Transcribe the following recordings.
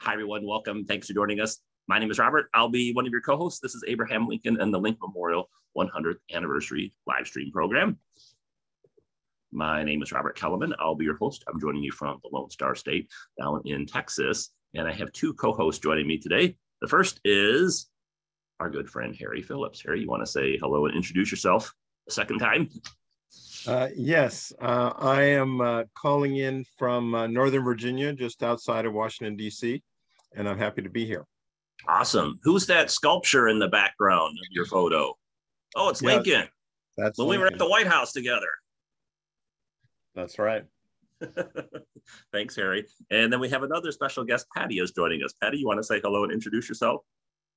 Hi, everyone. Welcome. Thanks for joining us. My name is Robert. I'll be one of your co-hosts. This is Abraham Lincoln and the Lincoln Memorial 100th Anniversary live stream program. My name is Robert Kelleman. I'll be your host. I'm joining you from the Lone Star State down in Texas. And I have two co-hosts joining me today. The first is our good friend, Harry Phillips. Harry, you want to say hello and introduce yourself a second time? Yes, I am calling in from Northern Virginia, just outside of Washington, D.C., and I'm happy to be here. Awesome. Who's that sculpture in the background of your photo? Oh, it's Lincoln. That's when we were at the White House together. That's right. Thanks, Harry. And then we have another special guest, Patty, is joining us. Patty, you want to say hello and introduce yourself?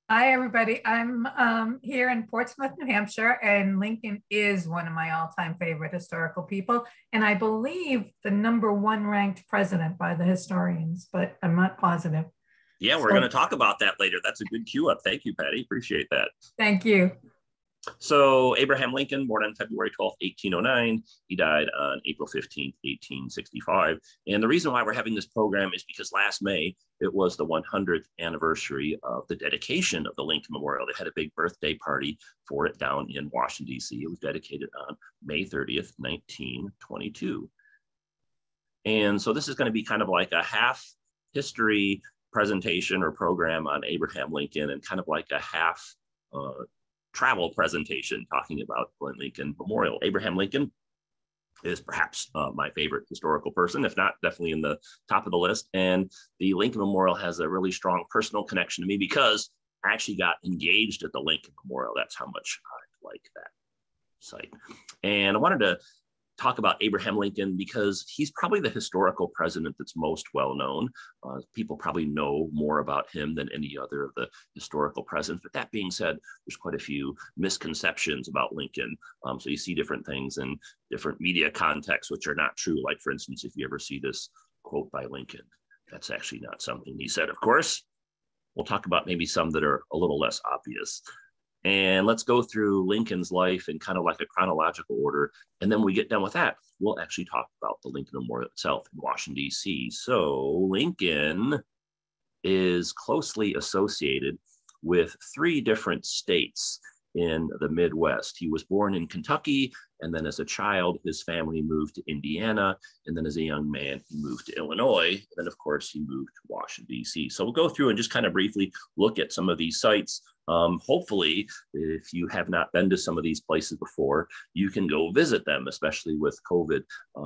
Hi, everybody. I'm here in Portsmouth, New Hampshire, and Lincoln is one of my all-time favorite historical people. And I believe the #1 ranked president by the historians, but I'm not positive. Yeah, we're going to talk about that later. That's a good cue up. Thank you, Patty. Appreciate that. Thank you. So Abraham Lincoln, born on February 12th, 1809. He died on April 15th, 1865. And the reason why we're having this program is because last May, it was the 100th anniversary of the dedication of the Lincoln Memorial. They had a big birthday party for it down in Washington, D.C. It was dedicated on May 30th, 1922. And so this is going to be kind of like a half history presentation or program on Abraham Lincoln and kind of like a half travel presentation talking about Lincoln Memorial. Abraham Lincoln is perhaps my favorite historical person, if not definitely in the top of the list. And the Lincoln Memorial has a really strong personal connection to me because I actually got engaged at the Lincoln Memorial. That's how much I like that site. And I wanted to talk about Abraham Lincoln because he's probably the historical president that's most well known. People probably know more about him than any other of the historical presidents. But that being said, there's quite a few misconceptions about Lincoln. So you see different things in different media contexts, which are not true. Like, for instance, if you ever see this quote by Lincoln, that's actually not something he said, of course. We'll talk about maybe some that are a little less obvious. And let's go through Lincoln's life in kind of like a chronological order. And then when we get done with that, we'll actually talk about the Lincoln Memorial itself in Washington, D.C. So Lincoln is closely associated with 3 different states in the Midwest. He was born in Kentucky, and then as a child, his family moved to Indiana, and then as a young man, he moved to Illinois, and then of course, he moved to Washington, D.C. So we'll go through and just kind of briefly look at some of these sites. Hopefully, if you have not been to some of these places before, you can go visit them, especially with COVID,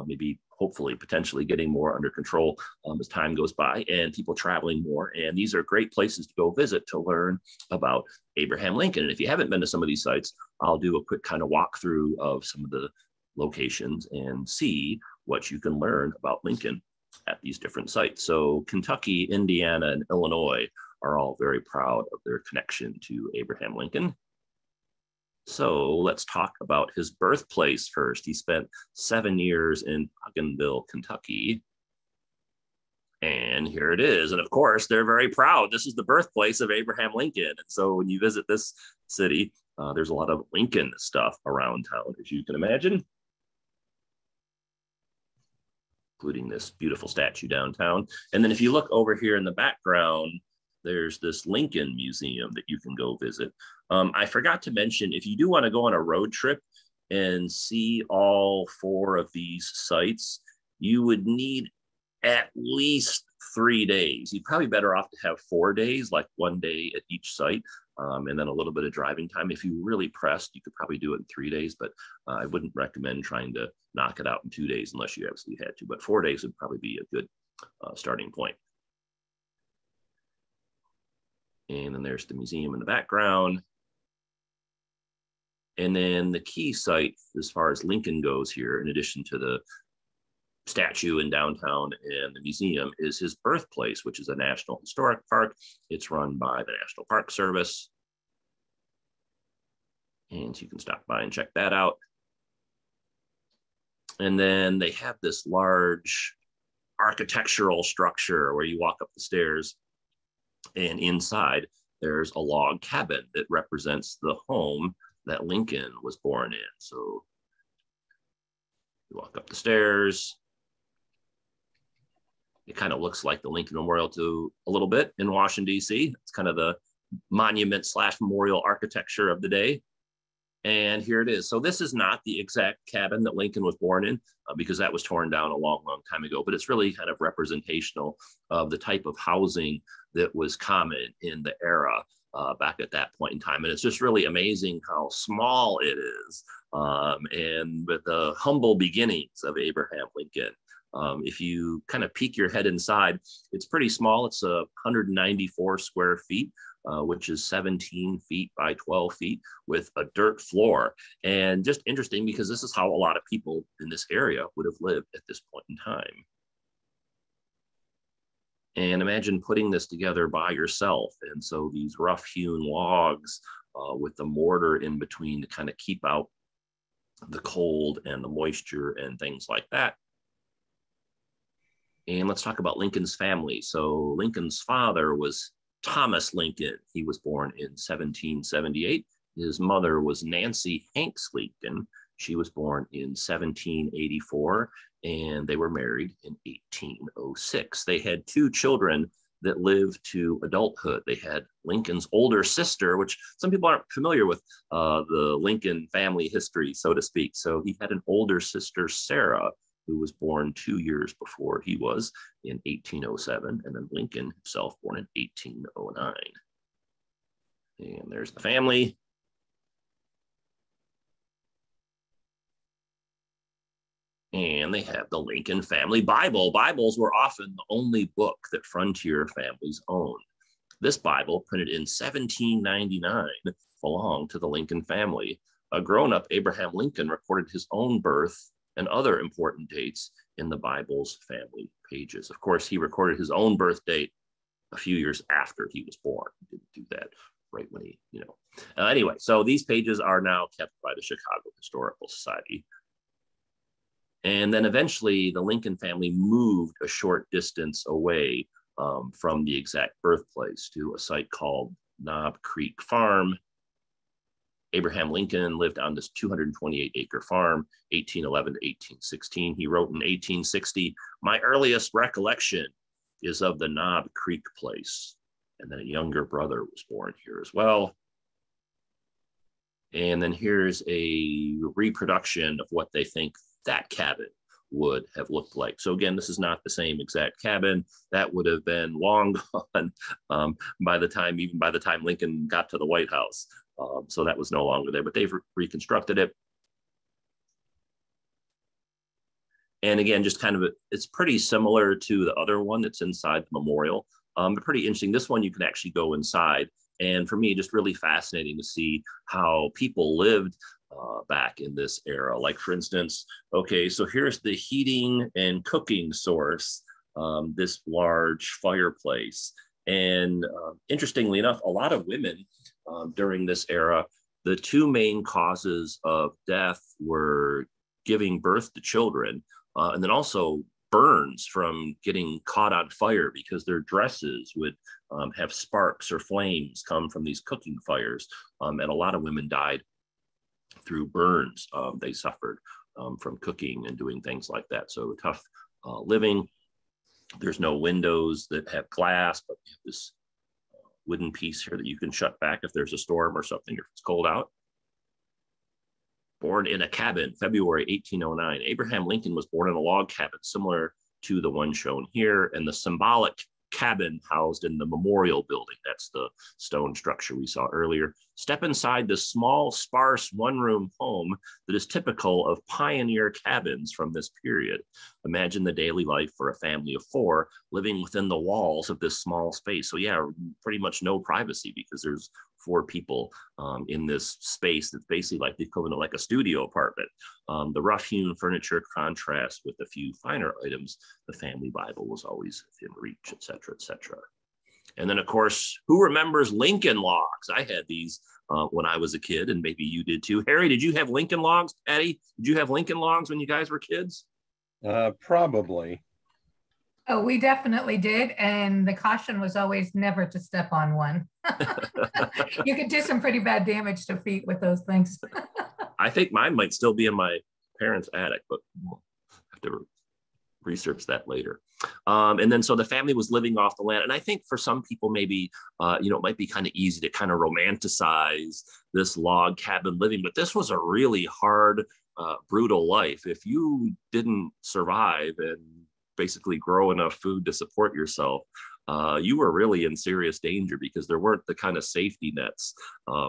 maybe hopefully potentially getting more under control as time goes by and people traveling more. And these are great places to go visit to learn about Abraham Lincoln. And if you haven't been to some of these sites, I'll do a quick kind of walkthrough of some of the locations and see what you can learn about Lincoln at these different sites. So Kentucky, Indiana, and Illinois are all very proud of their connection to Abraham Lincoln. So let's talk about his birthplace first. He spent 7 years in Ogdenville, Kentucky. And here it is. And of course, they're very proud. This is the birthplace of Abraham Lincoln. And so when you visit this city, there's a lot of Lincoln stuff around town, as you can imagine, including this beautiful statue downtown. And then if you look over here in the background, there's this Lincoln Museum that you can go visit. I forgot to mention, if you do want to go on a road trip and see all 4 of these sites, you would need at least 3 days. You're probably better off to have 4 days, like 1 day at each site, and then a little bit of driving time. If you're really pressed, you could probably do it in 3 days, but I wouldn't recommend trying to knock it out in 2 days unless you absolutely had to. But 4 days would probably be a good starting point. And then there's the museum in the background. And then the key site, as far as Lincoln goes here, in addition to the statue in downtown and the museum, is his birthplace, which is a National Historic Park. It's run by the National Park Service. And so you can stop by and check that out. And then they have this large architectural structure where you walk up the stairs, and inside there's a log cabin that represents the home that Lincoln was born in. So you walk up the stairs, It kind of looks like the Lincoln Memorial to a little bit in Washington, D.C. It's kind of the monument / memorial architecture of the day. And here it is. So this is not the exact cabin that Lincoln was born in, because that was torn down a long, long time ago, but it's really kind of representational of the type of housing that was common in the era back at that point in time. And it's just really amazing how small it is. And with the humble beginnings of Abraham Lincoln, if you kind of peek your head inside, it's pretty small. It's 194 square feet. Which is 17 feet by 12 feet with a dirt floor. And just interesting because this is how a lot of people in this area would have lived at this point in time. And imagine putting this together by yourself. And so these rough hewn logs with the mortar in between to kind of keep out the cold and the moisture and things like that. And let's talk about Lincoln's family. So Lincoln's father was Thomas Lincoln. He was born in 1778. His mother was Nancy Hanks Lincoln. She was born in 1784, and they were married in 1806. They had 2 children that lived to adulthood. They had Lincoln's older sister, which some people aren't familiar with the Lincoln family history, so to speak. So he had an older sister, Sarah, who was born 2 years before he was in 1807, and then Lincoln himself born in 1809. And there's the family. And they have the Lincoln Family Bible. Bibles were often the only book that frontier families owned. This Bible, printed in 1799, belonged to the Lincoln family. A grown-up Abraham Lincoln recorded his own birth and other important dates in the Bible's family pages. Of course, he recorded his own birth date a few years after he was born. He didn't do that right when he, Anyway, so these pages are now kept by the Chicago Historical Society. And then eventually the Lincoln family moved a short distance away from the exact birthplace to a site called Knob Creek Farm. Abraham Lincoln lived on this 228-acre farm, 1811 to 1816. He wrote in 1860, "My earliest recollection is of the Knob Creek place." And then a younger brother was born here as well. And then here's a reproduction of what they think that cabin would have looked like. So again, this is not the same exact cabin. That would have been long gone by the time Lincoln got to the White House. So that was no longer there, but they've reconstructed it. And again, just kind of, it's pretty similar to the other one that's inside the memorial. But pretty interesting. This one, you can actually go inside. And for me, just really fascinating to see how people lived back in this era. Like for instance, okay, so here's the heating and cooking source, this large fireplace. And interestingly enough, a lot of women during this era, the 2 main causes of death were giving birth to children, and then also burns from getting caught on fire because their dresses would have sparks or flames come from these cooking fires. And a lot of women died through burns they suffered from cooking and doing things like that. So tough living. There's no windows that have glass, but you have this wooden piece here that you can shut back if there's a storm or something, if it's cold out. Born in a cabin, February 1809. Abraham Lincoln was born in a log cabin similar to the one shown here, and the symbolic cabin housed in the memorial building. That's the stone structure we saw earlier. Step inside this small, sparse one-room home that is typical of pioneer cabins from this period. Imagine the daily life for a family of 4 living within the walls of this small space. So yeah, pretty much no privacy because there's 4 people in this space that's basically like the equivalent of like a studio apartment. The rough-hewn furniture contrasts with a few finer items. The family Bible was always within reach, etc., etc. And then, of course, who remembers Lincoln logs? I had these when I was a kid, and maybe you did too. Harry, did you have Lincoln logs? Patty, did you have Lincoln logs when you guys were kids? Probably. Oh, we definitely did. And the caution was always never to step on one. You could do some pretty bad damage to feet with those things. I think mine might still be in my parents' attic, but we'll have to research that later. And then so the family was living off the land. And I think for some people, maybe, it might be kind of easy to kind of romanticize this log cabin living, but this was a really hard, brutal life. If you didn't survive and basically grow enough food to support yourself, you were really in serious danger, because there weren't the kind of safety nets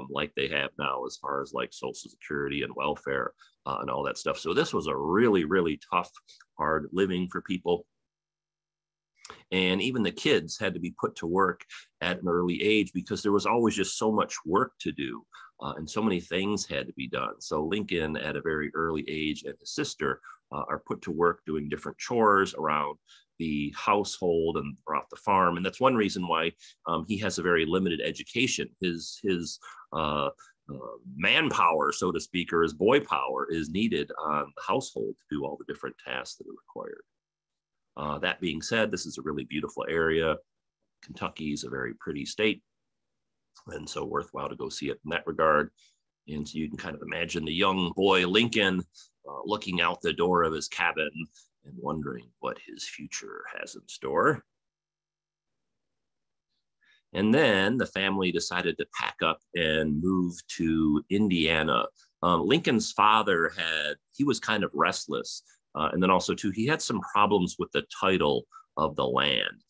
like they have now as far as like Social Security and welfare and all that stuff. So this was a really, really tough, hard living for people. And even the kids had to be put to work at an early age, because there was always just so much work to do and so many things had to be done. So Lincoln at a very early age and his sister are put to work doing different chores around the household and off the farm. And that's one reason why he has a very limited education. His manpower, so to speak, or his boy power is needed on the household to do all the different tasks that are required. That being said, this is a really beautiful area. Kentucky is a very pretty state, and so worthwhile to go see it in that regard. And so you can kind of imagine the young boy Lincoln looking out the door of his cabin and wondering what his future has in store. And then the family decided to pack up and move to Indiana. Lincoln's father he was kind of restless. And then also too, he had some problems with the title of the land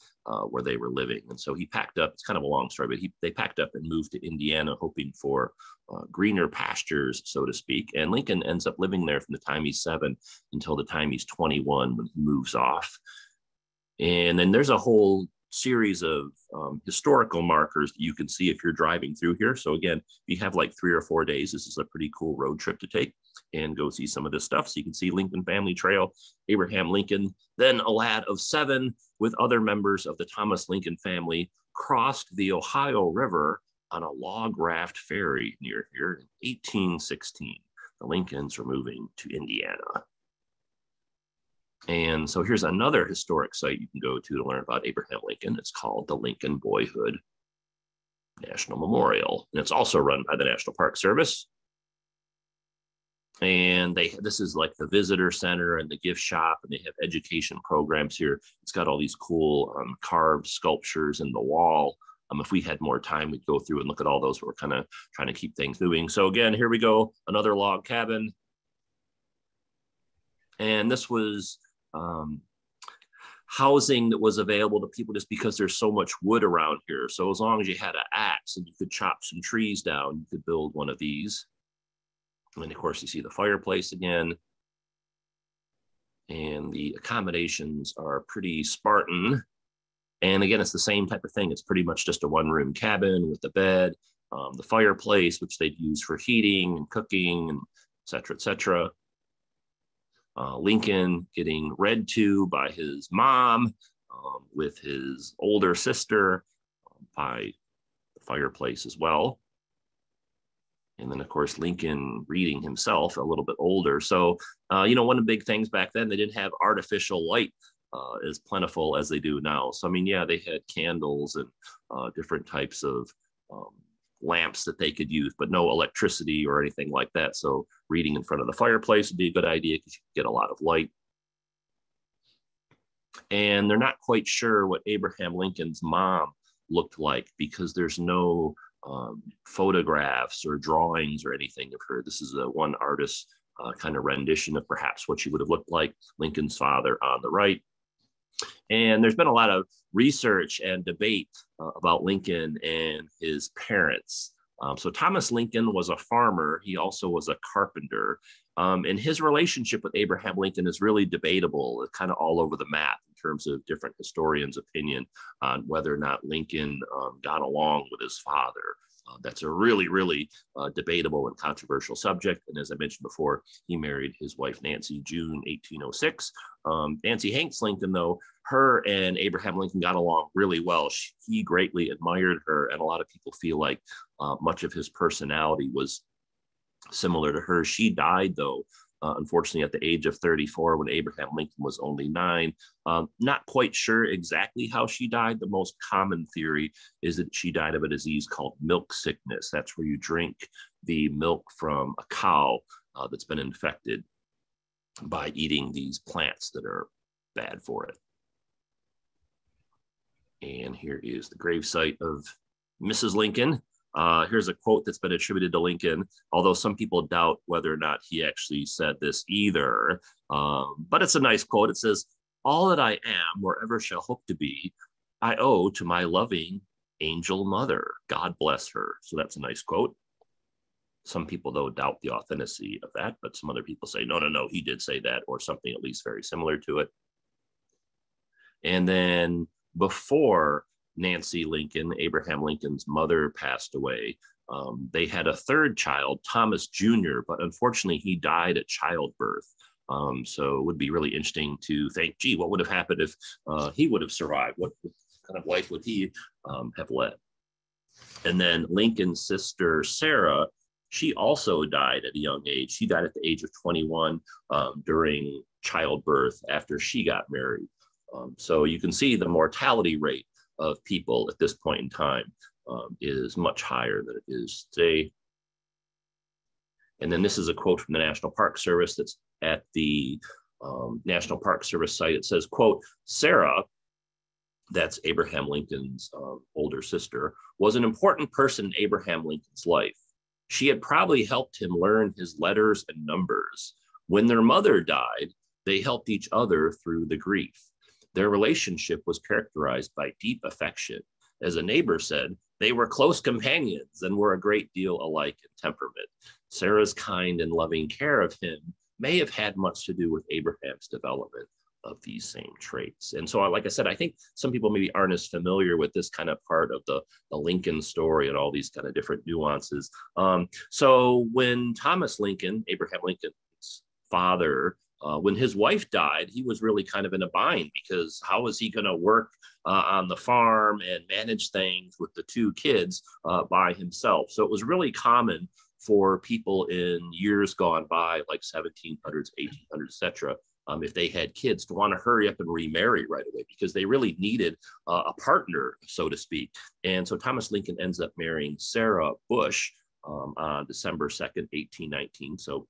where they were living. And so he packed up, it's kind of a long story, but they packed up and moved to Indiana, hoping for greener pastures, so to speak. And Lincoln ends up living there from the time he's 7 until the time he's 21 when he moves off. And then there's a whole series of historical markers that you can see if you're driving through here. So again, if you have like 3 or 4 days, this is a pretty cool road trip to take and go see some of this stuff. So you can see Lincoln Family Trail, Abraham Lincoln, then a lad of 7 with other members of the Thomas Lincoln family crossed the Ohio River on a log raft ferry near here in 1816. The Lincolns were moving to Indiana. And so here's another historic site you can go to learn about Abraham Lincoln. It's called the Lincoln Boyhood National Memorial. And it's also run by the National Park Service. And this is like the visitor center and the gift shop, and they have education programs here. It's got all these cool carved sculptures in the wall. If we had more time, we'd go through and look at all those. We're kind of trying to keep things moving. So again, here we go, another log cabin. And this was housing that was available to people just because there's so much wood around here. So as long as you had an axe and you could chop some trees down, you could build one of these. And of course, you see the fireplace again. And the accommodations are pretty Spartan. And again, it's the same type of thing. It's pretty much just a one-room cabin with the bed, the fireplace, which they'd use for heating and cooking, and et cetera, et cetera. Lincoln getting read to by his mom with his older sister by the fireplace as well. And then, of course, Lincoln reading himself a little bit older. So, one of the big things back then, they didn't have artificial light as plentiful as they do now. So, I mean, yeah, they had candles and different types of lamps that they could use, but no electricity or anything like that. So reading in front of the fireplace would be a good idea because you could get a lot of light. And they're not quite sure what Abraham Lincoln's mom looked like because there's no photographs or drawings or anything of her. This is a one artist kind of rendition of perhaps what she would have looked like. Lincoln's father on the right. And there's been a lot of research and debate about Lincoln and his parents. So Thomas Lincoln was a farmer. He also was a carpenter. And his relationship with Abraham Lincoln is really debatable, kind of all over the map in terms of different historians' opinion on whether or not Lincoln got along with his father. That's a really, really debatable and controversial subject. And as I mentioned before, he married his wife, Nancy, June 1806. Nancy Hanks Lincoln, though, her and Abraham Lincoln got along really well. He greatly admired her, and a lot of people feel like much of his personality was similar to her. She died, though, unfortunately, at the age of 34 when Abraham Lincoln was only 9. Not quite sure exactly how she died. The most common theory is that she died of a disease called milk sickness. That's where you drink the milk from a cow that's been infected by eating these plants that are bad for it. And here is the gravesite of Mrs. Lincoln. Here's a quote that's been attributed to Lincoln, although some people doubt whether or not he actually said this either. But it's a nice quote. It says, "All that I am or ever shall hope to be, I owe to my loving angel mother. God bless her." So that's a nice quote. Some people, though, doubt the authenticity of that, but some other people say, no, he did say that, or something at least very similar to it. And then before Nancy Lincoln, Abraham Lincoln's mother, passed away, they had a third child, Thomas Jr., but unfortunately he died at childbirth. So it would be really interesting to think, gee, what would have happened if he would have survived? What kind of life would he have led? And then Lincoln's sister, Sarah, she also died at a young age. She died at the age of 21 during childbirth after she got married. So you can see the mortality rate of people at this point in time is much higher than it is today. And then this is a quote from the National Park Service that's at the National Park Service site. It says, quote, "Sarah," that's Abraham Lincoln's older sister, "was an important person in Abraham Lincoln's life. She had probably helped him learn his letters and numbers. When their mother died, they helped each other through the grief. Their relationship was characterized by deep affection. As a neighbor said, they were close companions and were a great deal alike in temperament. Sarah's kind and loving care of him may have had much to do with Abraham's development of these same traits." And so, like I said, I think some people maybe aren't as familiar with this kind of part of the Lincoln story and all these kind of different nuances. So when Thomas Lincoln, Abraham Lincoln's father, when his wife died, he was really kind of in a bind, because how was he going to work on the farm and manage things with the two kids by himself? So it was really common for people in years gone by, like 1700s, 1800s, etc., if they had kids, to want to hurry up and remarry right away, because they really needed a partner, so to speak. And so Thomas Lincoln ends up marrying Sarah Bush on December 2nd, 1819. So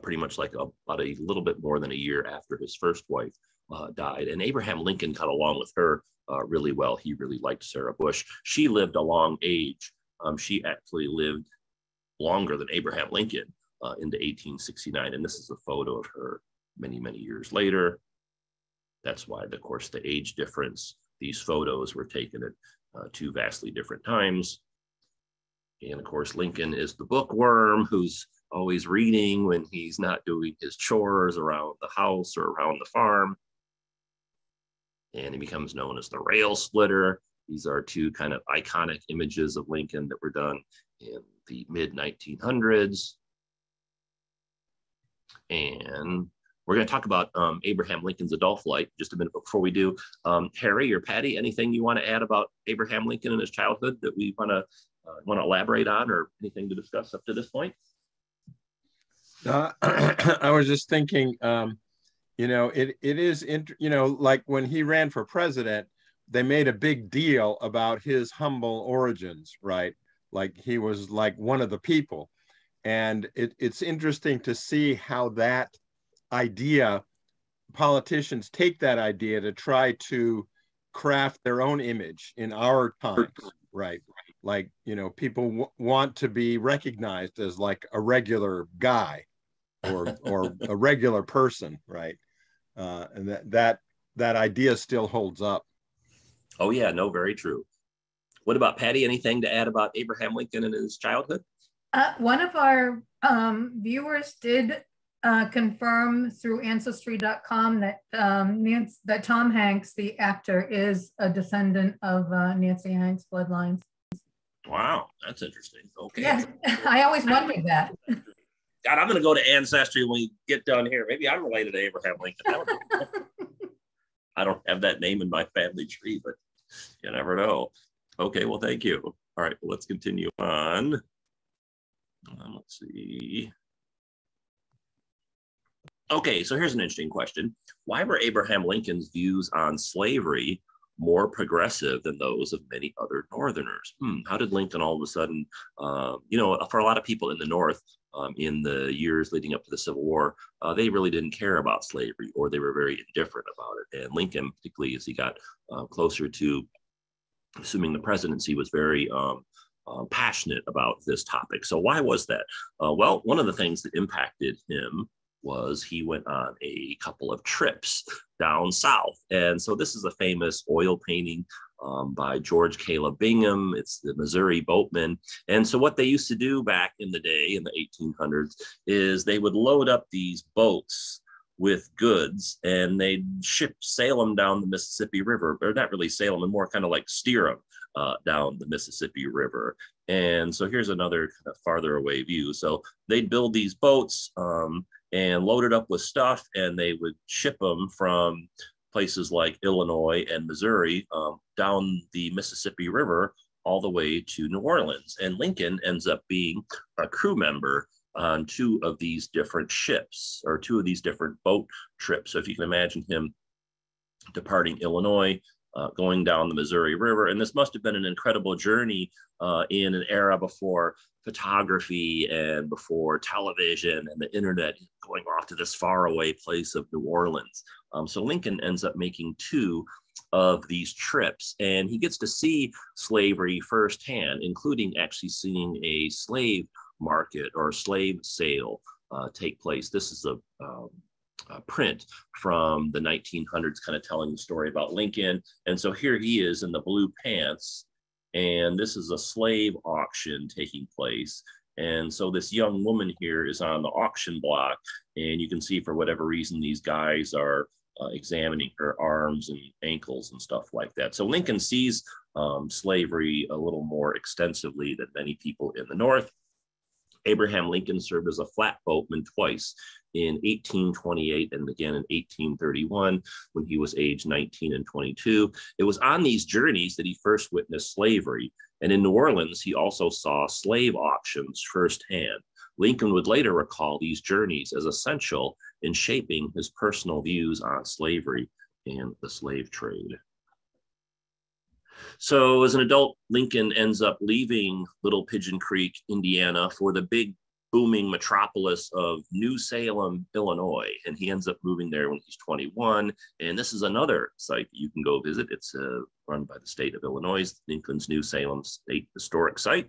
pretty much like about a little bit more than a year after his first wife died. And Abraham Lincoln got along with her really well. He really liked Sarah Bush. She lived a long age. She actually lived longer than Abraham Lincoln into 1869. And this is a photo of her many, many years later. That's why, of course, the age difference. These photos were taken at two vastly different times. And of course, Lincoln is the bookworm who's always reading when he's not doing his chores around the house or around the farm. And he becomes known as the rail splitter. These are two kind of iconic images of Lincoln that were done in the mid-1900s. And we're going to talk about Abraham Lincoln's adult life just a minute before we do. Harry or Patty, anything you want to add about Abraham Lincoln and his childhood that we want to elaborate on, or anything to discuss up to this point? I was just thinking, it is, like when he ran for president, they made a big deal about his humble origins, right? Like he was like one of the people. And it's interesting to see how that idea, politicians take that idea to try to craft their own image in our times, right? Like, people want to be recognized as like a regular guy or a regular person, right? And that idea still holds up. Oh yeah, no, very true. What about Patty? Anything to add about Abraham Lincoln and his childhood? One of our viewers did confirm through Ancestry.com that that Tom Hanks, the actor, is a descendant of Nancy Hanks' bloodlines. Wow, that's interesting. Okay. Yeah, I always wondered that. God, I'm going to go to Ancestry when we get done here. Maybe I'm related to Abraham Lincoln. I don't have that name in my family tree, but you never know. Okay, well, thank you. All right, well, let's continue on. Let's see. Okay, so here's an interesting question. Why were Abraham Lincoln's views on slavery more progressive than those of many other Northerners? How did Lincoln all of a sudden, for a lot of people in the North, in the years leading up to the Civil War, they really didn't care about slavery, or they were very indifferent about it. And Lincoln, particularly as he got closer to assuming the presidency, was very passionate about this topic. So why was that? Well, one of the things that impacted him was he went on a couple of trips down south. And so this is a famous oil painting by George Caleb Bingham. It's the Missouri Boatman. And so what they used to do back in the day, in the 1800s, is they would load up these boats with goods and they'd sail them down the Mississippi River, or not really sail them, and more kind of like steer them down the Mississippi River. And so here's another kind of farther away view. So they'd build these boats and load it up with stuff, and they would ship them from places like Illinois and Missouri down the Mississippi River all the way to New Orleans. And Lincoln ends up being a crew member on two of these different ships, or two of these different boat trips. So if you can imagine him departing Illinois, going down the Missouri River. And this must have been an incredible journey in an era before photography and before television and the internet, going off to this faraway place of New Orleans. So Lincoln ends up making two of these trips, and he gets to see slavery firsthand, including actually seeing a slave market or slave sale take place. This is a print from the 1900s, kind of telling the story about Lincoln. And so here he is in the blue pants, and this is a slave auction taking place. And so this young woman here is on the auction block, and you can see for whatever reason these guys are examining her arms and ankles and stuff like that. So Lincoln sees slavery a little more extensively than many people in the North. Abraham Lincoln served as a flatboatman twice, in 1828 and again in 1831, when he was age 19 and 22. It was on these journeys that he first witnessed slavery. And in New Orleans, he also saw slave auctions firsthand. Lincoln would later recall these journeys as essential in shaping his personal views on slavery and the slave trade. So as an adult, Lincoln ends up leaving Little Pigeon Creek, Indiana, for the big booming metropolis of New Salem, Illinois. And he ends up moving there when he's 21. And this is another site you can go visit. It's run by the state of Illinois, Lincoln's New Salem State Historic Site.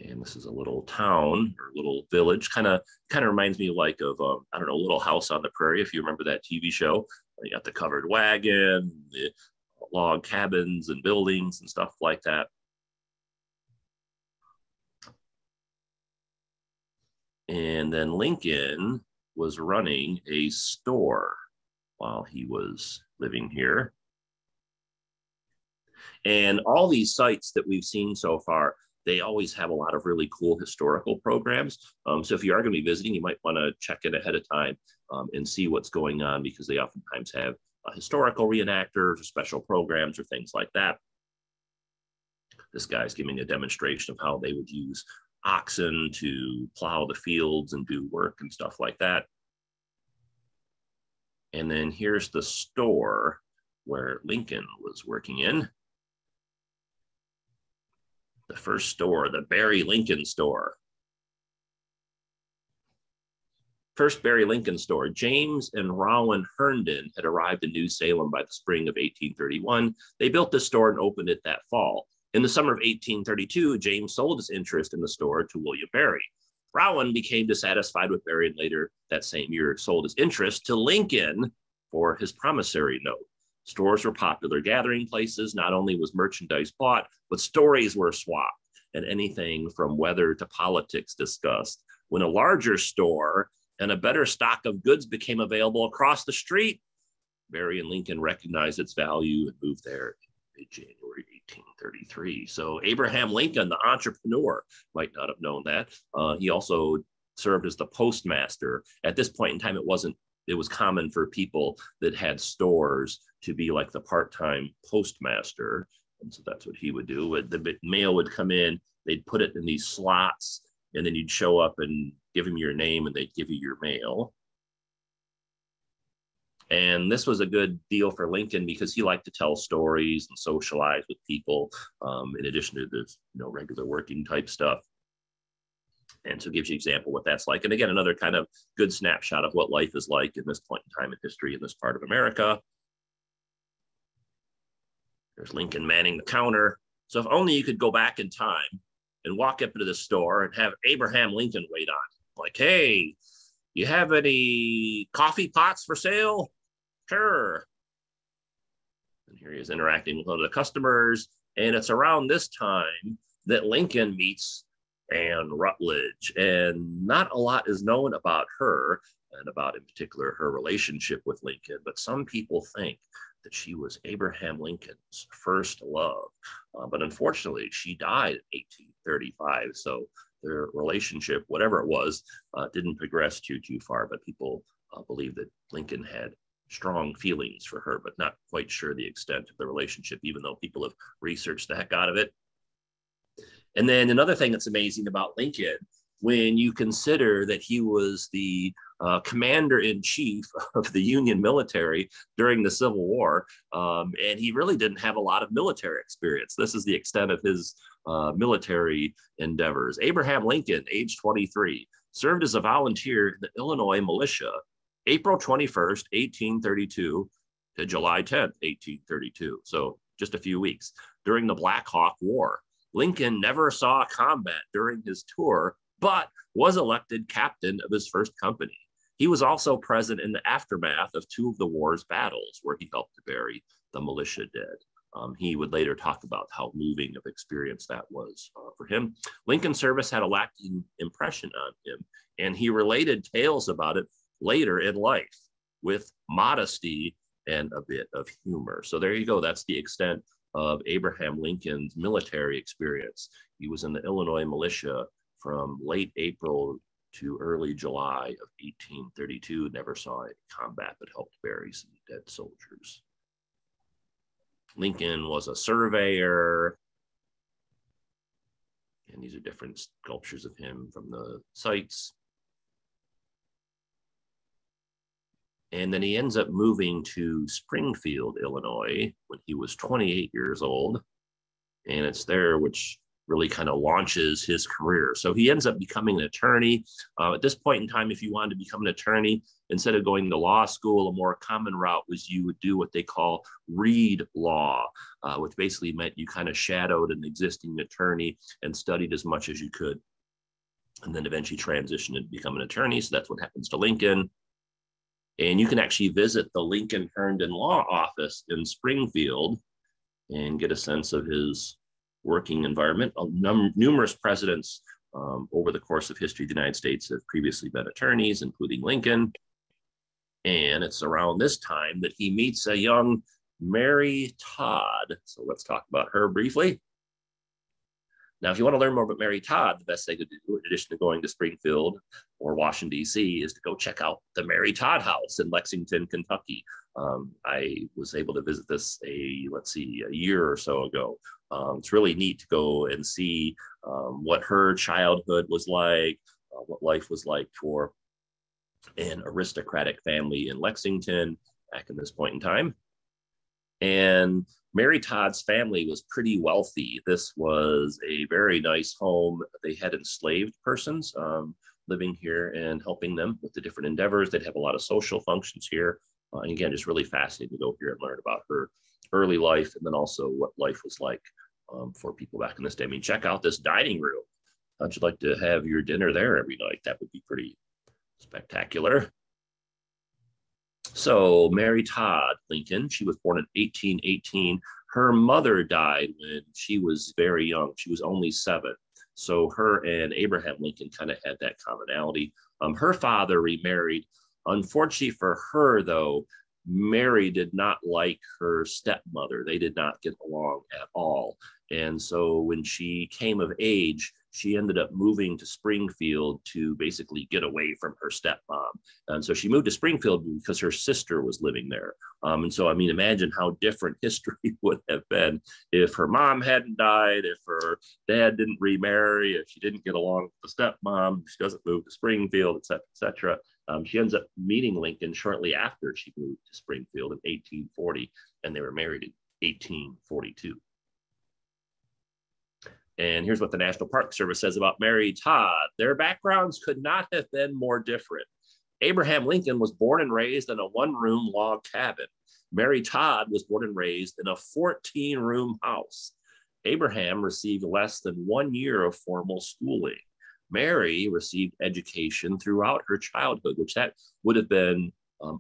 And this is a little town or little village, kind of reminds me like of, I don't know, Little House on the Prairie, if you remember that TV show. You got the covered wagon, the log cabins and buildings and stuff like that. And then Lincoln was running a store while he was living here. And all these sites that we've seen so far, they always have a lot of really cool historical programs. So if you are going to be visiting, you might want to check in ahead of time and see what's going on, because they oftentimes have historical reenactors or special programs or things like that. This guy's giving a demonstration of how they would use oxen to plow the fields and do work and stuff like that. And then here's the store where Lincoln was working in. The first store, the Barry Lincoln store. First Barry Lincoln store. James and Rowan Herndon had arrived in New Salem by the spring of 1831. They built the store and opened it that fall. In the summer of 1832, James sold his interest in the store to William Barry. Rowan became dissatisfied with Barry and later that same year sold his interest to Lincoln for his promissory note. Stores were popular gathering places. Not only was merchandise bought, but stories were swapped and anything from weather to politics discussed. When a larger store and a better stock of goods became available across the street, Barry and Lincoln recognized its value and moved there in January 1833. So Abraham Lincoln, the entrepreneur, might not have known that. He also served as the postmaster. At this point in time, it was common for people that had stores to be like the part-time postmaster. And so that's what he would do. The mail would come in, they'd put it in these slots, and then you'd show up and give them your name and they'd give you your mail. And this was a good deal for Lincoln because he liked to tell stories and socialize with people in addition to the regular working type stuff. And so it gives you an example what that's like. And again, another kind of good snapshot of what life is like in this point in time in history in this part of America. There's Lincoln manning the counter. So if only you could go back in time and walk up into the store and have Abraham Lincoln wait on. Like, hey, you have any coffee pots for sale? Sure. And here he is interacting with one of the customers. And it's around this time that Lincoln meets Anne Rutledge. And not a lot is known about her and about, in particular, her relationship with Lincoln. But some people think that she was Abraham Lincoln's first love. But unfortunately, she died in 1835. So their relationship, whatever it was, didn't progress too far. But people believe that Lincoln had strong feelings for her, but not quite sure the extent of the relationship, even though people have researched the heck out of it. And then another thing that's amazing about Lincoln, when you consider that he was the commander-in-chief of the Union military during the Civil War, and he really didn't have a lot of military experience. This is the extent of his military endeavors. Abraham Lincoln, age 23, served as a volunteer in the Illinois militia, April 21st, 1832 to July 10th, 1832. So just a few weeks. During the Black Hawk War, Lincoln never saw combat during his tour, but was elected captain of his first company. He was also present in the aftermath of two of the war's battles, where he helped to bury the militia dead. He would later talk about how moving of experience that was for him. Lincoln's service had a lasting impression on him, and he related tales about it later in life with modesty and a bit of humor. So there you go. That's the extent of Abraham Lincoln's military experience. He was in the Illinois militia from late April to early July of 1832, never saw any combat, but helped bury some dead soldiers. Lincoln was a surveyor. And these are different sculptures of him from the sites. And then he ends up moving to Springfield, Illinois, when he was 28 years old. And it's there which really kind of launches his career. So he ends up becoming an attorney. At this point in time, if you wanted to become an attorney, instead of going to law school, a more common route was you would do what they call read law, which basically meant you kind of shadowed an existing attorney and studied as much as you could, and then eventually transitioned and become an attorney. So that's what happens to Lincoln. And you can actually visit the Lincoln Herndon Law Office in Springfield and get a sense of his working environment. Numerous presidents over the course of history of the United States have previously been attorneys, including Lincoln. And it's around this time that he meets a young Mary Todd. So let's talk about her briefly. Now, if you want to learn more about Mary Todd, the best thing to do, in addition to going to Springfield or Washington, D.C., is to go check out the Mary Todd House in Lexington, Kentucky. I was able to visit this a year or so ago. It's really neat to go and see what her childhood was like, what life was like for an aristocratic family in Lexington back in this point in time. And Mary Todd's family was pretty wealthy. This was a very nice home. They had enslaved persons living here and helping them with the different endeavors. They'd have a lot of social functions here. And again, just really fascinating to go here and learn about her early life, and then also what life was like for people back in this day. I mean, check out this dining room. How'd you like to have your dinner there every night? That would be pretty spectacular. So Mary Todd Lincoln, she was born in 1818. Her mother died when she was very young. She was only 7. So her and Abraham Lincoln kind of had that commonality. Her father remarried. Unfortunately for her, though, Mary did not like her stepmother. They did not get along at all. And so when she came of age, she ended up moving to Springfield to basically get away from her stepmom. And so she moved to Springfield because her sister was living there. And so, I mean, imagine how different history would have been if her mom hadn't died, if her dad didn't remarry, if she didn't get along with the stepmom, she doesn't move to Springfield, et cetera, et cetera. She ends up meeting Lincoln shortly after she moved to Springfield in 1840, and they were married in 1842. And here's what the National Park Service says about Mary Todd. Their backgrounds could not have been more different. Abraham Lincoln was born and raised in a one-room log cabin. Mary Todd was born and raised in a 14-room house. Abraham received less than 1 year of formal schooling. Mary received education throughout her childhood, which that would have been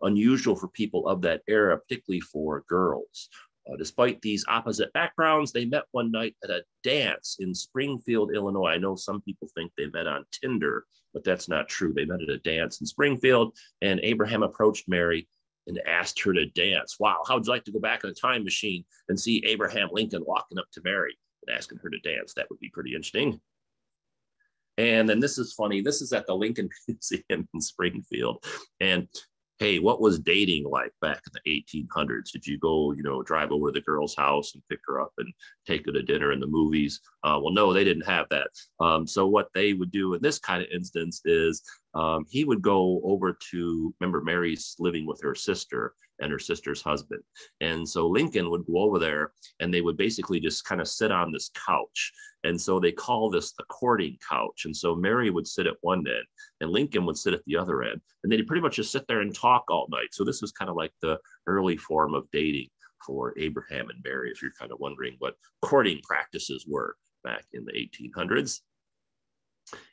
unusual for people of that era, particularly for girls. Despite these opposite backgrounds, they met one night at a dance in Springfield, Illinois. I know some people think they met on Tinder, but that's not true. They met at a dance in Springfield, and Abraham approached Mary and asked her to dance. Wow, how would you like to go back in a time machine and see Abraham Lincoln walking up to Mary and asking her to dance? That would be pretty interesting. And then this is funny. This is at the Lincoln Museum in Springfield. And hey, what was dating like back in the 1800s? Did you go, drive over to the girl's house and pick her up and take her to dinner and the movies? Well, no, they didn't have that. So what they would do in this kind of instance is he would go over to, remember, Mary's living with her sister and her sister's husband. And so Lincoln would go over there and they would basically just kind of sit on this couch. And so they call this the courting couch. And so Mary would sit at one end and Lincoln would sit at the other end. And they'd pretty much just sit there and talk all night. So this was kind of like the early form of dating for Abraham and Mary, if you're kind of wondering what courting practices were back in the 1800s.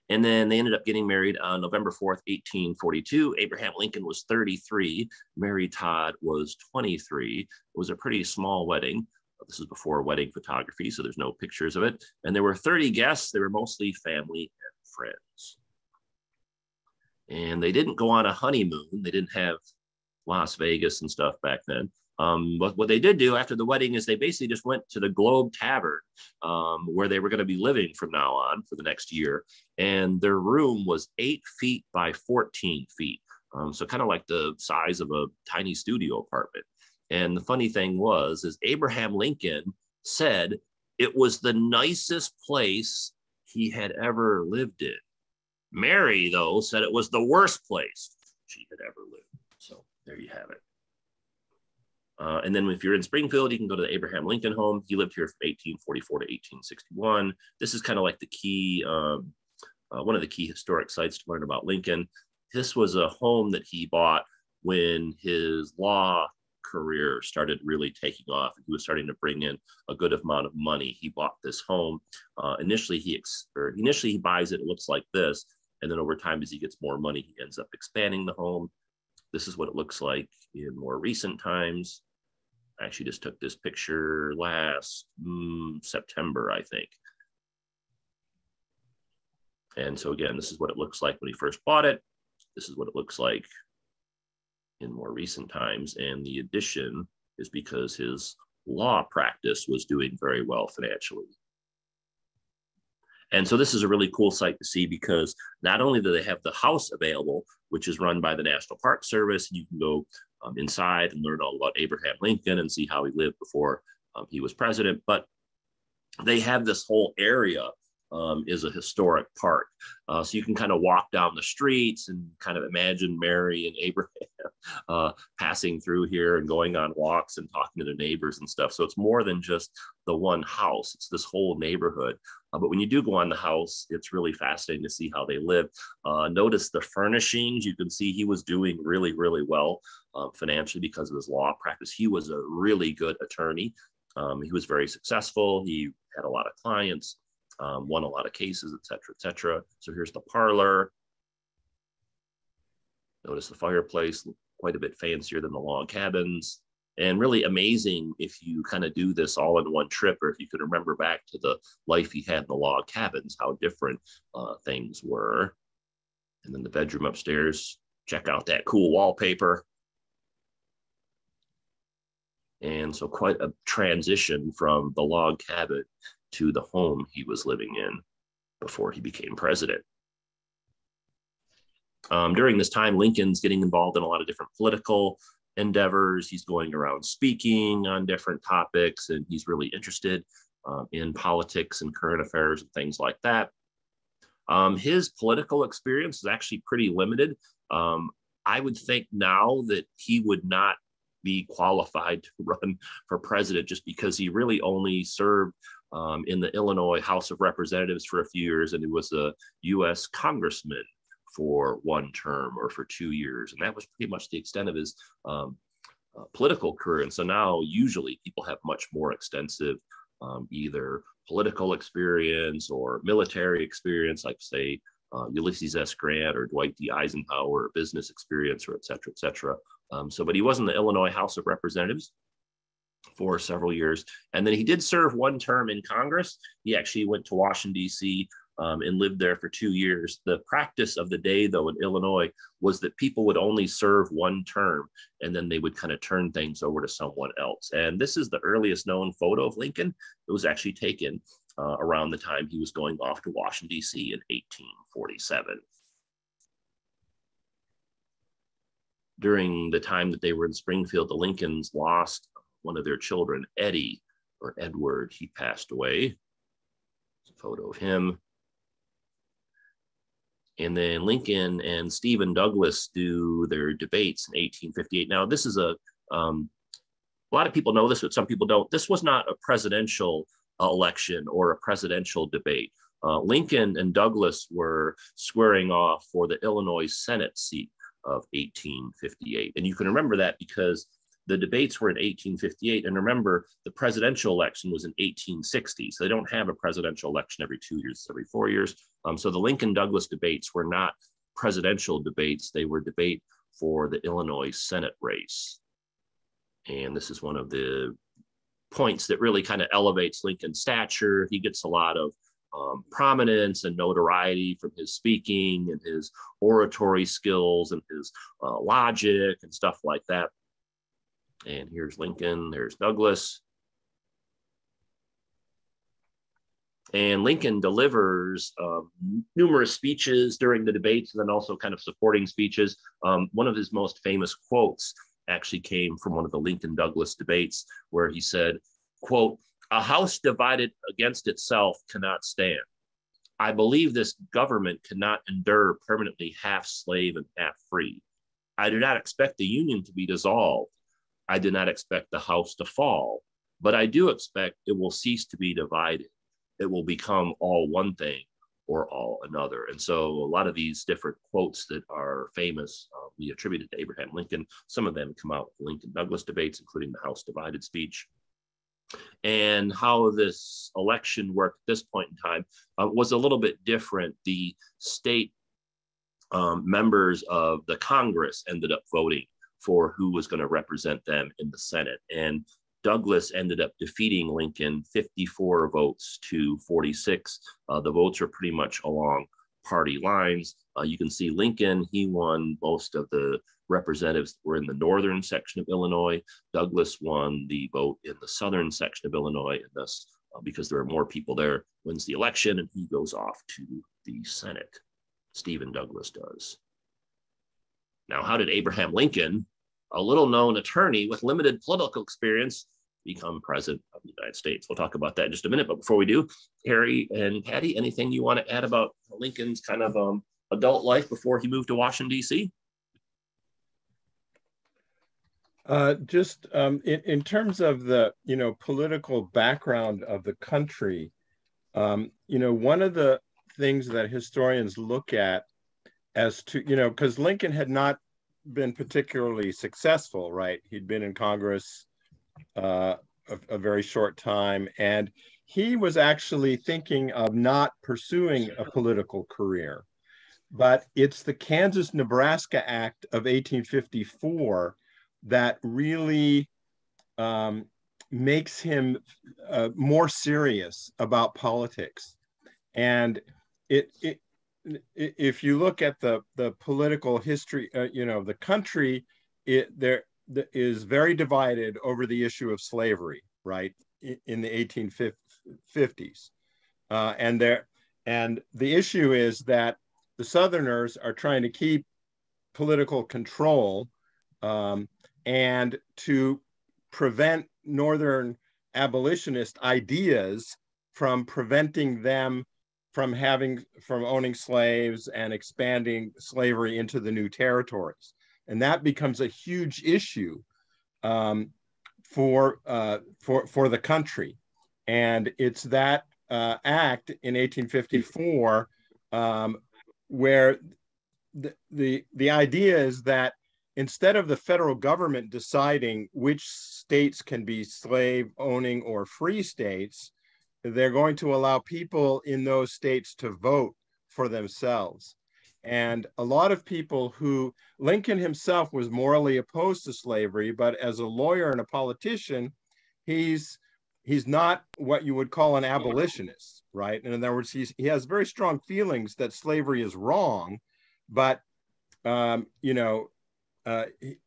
And then they ended up getting married on November 4th, 1842. Abraham Lincoln was 33. Mary Todd was 23. It was a pretty small wedding. This is before wedding photography, so there's no pictures of it. And there were 30 guests. They were mostly family and friends. And they didn't go on a honeymoon. They didn't have Las Vegas and stuff back then. But what they did do after the wedding is they basically just went to the Globe Tavern where they were going to be living from now on for the next year. And their room was 8 feet by 14 feet. So kind of like the size of a tiny studio apartment. And the funny thing is Abraham Lincoln said it was the nicest place he had ever lived in. Mary, though, said it was the worst place she had ever lived. So there you have it. And then if you're in Springfield, you can go to the Abraham Lincoln home. He lived here from 1844 to 1861. This is kind of like the key, one of the key historic sites to learn about Lincoln. This was a home that he bought when his law career started really taking off. He was starting to bring in a good amount of money. He bought this home. Initially, he buys it. It looks like this. And then over time, as he gets more money, he ends up expanding the home. This is what it looks like in more recent times. I actually just took this picture last September, I think. And so again, this is what it looks like when he first bought it. This is what it looks like in more recent times. And the addition is because his law practice was doing very well financially. And so this is a really cool site to see because not only do they have the house available, which is run by the National Park Service, and you can go inside and learn all about Abraham Lincoln and see how he lived before he was president, but they have this whole area is a historic park. So you can kind of walk down the streets and kind of imagine Mary and Abraham passing through here and going on walks and talking to their neighbors and stuff. So it's more than just the one house, it's this whole neighborhood. But when you do go on the house, it's really fascinating to see how they live. Notice the furnishings. You can see he was doing really, really well financially because of his law practice. He was a really good attorney. He was very successful. He had a lot of clients. Won a lot of cases, et cetera, et cetera. So here's the parlor. Notice the fireplace, quite a bit fancier than the log cabins. And really amazing if you kind of do this all in one trip, or if you could remember back to the life he had in the log cabins, how different things were. And then the bedroom upstairs, check out that cool wallpaper. And so quite a transition from the log cabin to the home he was living in before he became president. During this time, Lincoln's getting involved in a lot of different political endeavors. He's going around speaking on different topics, and he's really interested in politics and current affairs and things like that. His political experience is actually pretty limited. I would think now that he would not be qualified to run for president just because he really only served in the Illinois House of Representatives for a few years, and he was a U.S. congressman for one term or for 2 years. And that was pretty much the extent of his political career. And so now usually people have much more extensive either political experience or military experience, like say Ulysses S. Grant or Dwight D. Eisenhower, business experience, or et cetera, et cetera. But he was in the Illinois House of Representatives for several years. And then he did serve one term in Congress. He actually went to Washington, D.C., and lived there for 2 years. The practice of the day, though, in Illinois was that people would only serve one term, and then they would kind of turn things over to someone else. And this is the earliest known photo of Lincoln. It was actually taken around the time he was going off to Washington, D.C. in 1847. During the time that they were in Springfield, the Lincolns lost one of their children, Eddie, or Edward. He passed away. There's a photo of him. And then Lincoln and Stephen Douglas do their debates in 1858. Now, this is a lot of people know this, but some people don't. This was not a presidential election or a presidential debate. Lincoln and Douglas were squaring off for the Illinois Senate seat of 1858. And you can remember that because the debates were in 1858. And remember, the presidential election was in 1860. So they don't have a presidential election every 2 years, every 4 years. So the Lincoln-Douglas debates were not presidential debates. They were debate for the Illinois Senate race. And this is one of the points that really kind of elevates Lincoln's stature. He gets a lot of prominence and notoriety from his speaking and his oratory skills and his logic and stuff like that. And here's Lincoln, there's Douglas. And Lincoln delivers numerous speeches during the debates and then also kind of supporting speeches. One of his most famous quotes actually came from one of the Lincoln-Douglas debates where he said, quote, "A house divided against itself cannot stand. I believe this government cannot endure permanently half slave and half free. I do not expect the Union to be dissolved. I do not expect the house to fall, but I do expect it will cease to be divided. It will become all one thing or all another." And so a lot of these different quotes that are famous, we attributed to Abraham Lincoln. Some of them come out of the Lincoln-Douglas debates, including the House divided speech. And how this election worked at this point in time was a little bit different. The state members of the Congress ended up voting for who was going to represent them in the Senate. And Douglas ended up defeating Lincoln 54 votes to 46. The votes are pretty much along party lines. You can see Lincoln, he won most of the representatives that were in the northern section of Illinois. Douglas won the vote in the southern section of Illinois, and thus, because there are more people there, wins the election, and he goes off to the Senate. Stephen Douglas does. Now, how did Abraham Lincoln, a little-known attorney with limited political experience, become president of the United States? We'll talk about that in just a minute, but before we do, Harry and Patty, anything you want to add about Lincoln's kind of adult life before he moved to Washington, D.C.? In terms of the political background of the country, one of the things that historians look at as to because Lincoln had not been particularly successful, right? He'd been in Congress a very short time, and he was actually thinking of not pursuing a political career. But it's the Kansas-Nebraska Act of 1854 that really makes him more serious about politics. And if you look at the political history, the country, there is very divided over the issue of slavery, right, in the 1850s. And the issue is that the Southerners are trying to keep political control and to prevent Northern abolitionist ideas from preventing them from owning slaves and expanding slavery into the new territories. And that becomes a huge issue for the country. And it's that act in 1854 where the idea is that instead of the federal government deciding which states can be slave owning or free states, they're going to allow people in those states to vote for themselves. And a lot of people who, Lincoln himself was morally opposed to slavery, but as a lawyer and a politician, he's not what you would call an abolitionist, right? And in other words, he has very strong feelings that slavery is wrong, but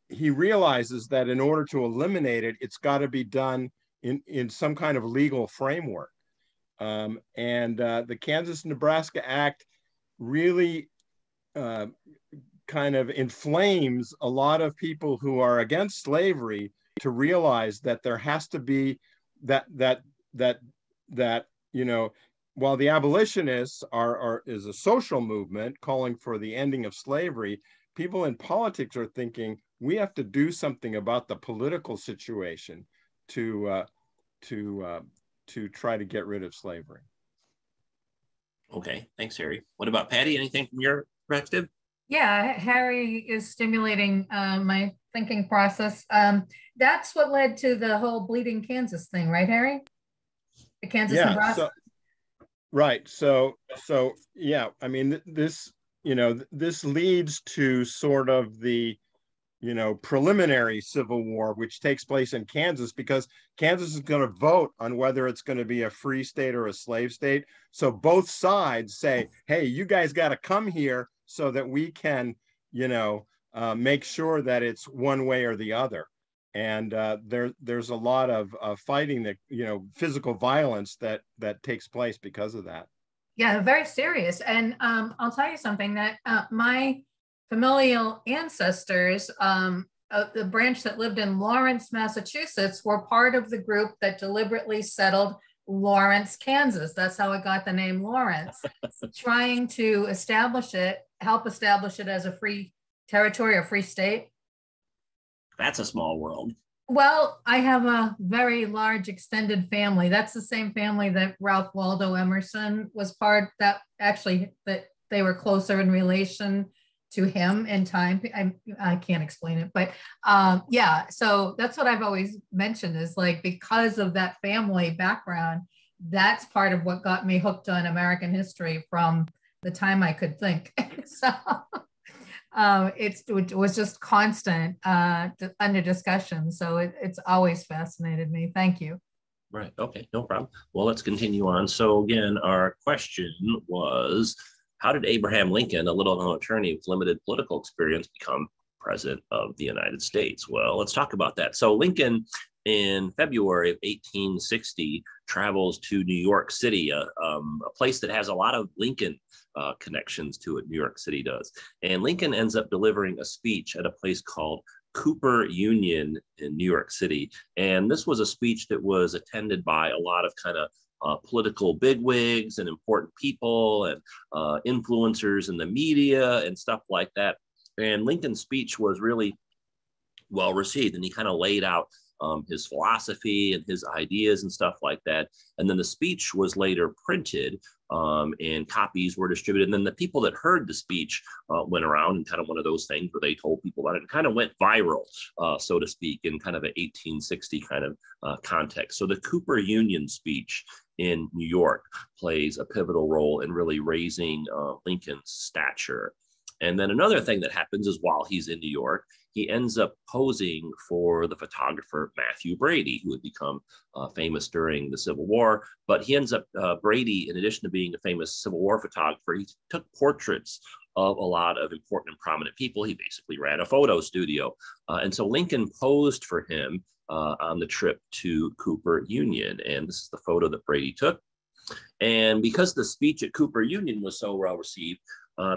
he realizes that in order to eliminate it, it's got to be done in some kind of legal framework. The Kansas-Nebraska Act really kind of inflames a lot of people who are against slavery to realize that there has to be that while the abolitionists is a social movement calling for the ending of slavery, people in politics are thinking we have to do something about the political situation to try to get rid of slavery. Okay, thanks, Harry. What about Patty? Anything from your perspective? Yeah, Harry is stimulating my thinking process. That's what led to the whole Bleeding Kansas thing, right, Harry? The Kansas Nebraska. Right. So yeah, I mean, this leads to sort of the preliminary Civil War, which takes place in Kansas, because Kansas is going to vote on whether it's going to be a free state or a slave state. So both sides say, hey, you guys got to come here so that we can, make sure that it's one way or the other. And there's a lot of fighting, that, physical violence that takes place because of that. Yeah, very serious. And I'll tell you something, that my familial ancestors, the branch that lived in Lawrence, Massachusetts, were part of the group that deliberately settled Lawrence, Kansas. That's how it got the name Lawrence, trying to help establish it as a free territory, a free state. That's a small world. Well, I have a very large extended family. That's the same family that Ralph Waldo Emerson was part, that they were closer in relation to him in time. I can't explain it, but yeah, so that's what I've always mentioned, is like, because of that family background, that's part of what got me hooked on American history from the time I could think. So it was just constant under discussion. So it's always fascinated me. Thank you. Right. Okay. No problem. Well, let's continue on. So again, our question was, how did Abraham Lincoln, a little-known attorney with limited political experience, become president of the United States? Well, let's talk about that. So Lincoln, in February of 1860, travels to New York City, a place that has a lot of Lincoln connections to it. New York City does. And Lincoln ends up delivering a speech at a place called Cooper Union in New York City. And this was a speech that was attended by a lot of kind of political bigwigs and important people and influencers in the media and stuff like that. And Lincoln's speech was really well received, and he kind of laid out his philosophy and his ideas and stuff like that. And then the speech was later printed, and copies were distributed. And then the people that heard the speech went around, and kind of one of those things where they told people about it. It kind of went viral, so to speak, in kind of an 1860 kind of context. So the Cooper Union speech in New York plays a pivotal role in really raising Lincoln's stature. And then another thing that happens is, while he's in New York, he ends up posing for the photographer Matthew Brady, who would become famous during the Civil War. But he ends up, Brady, in addition to being a famous Civil War photographer, he took portraits of a lot of important and prominent people. He basically ran a photo studio. And so Lincoln posed for him on the trip to Cooper Union. And this is the photo that Brady took. And because the speech at Cooper Union was so well received,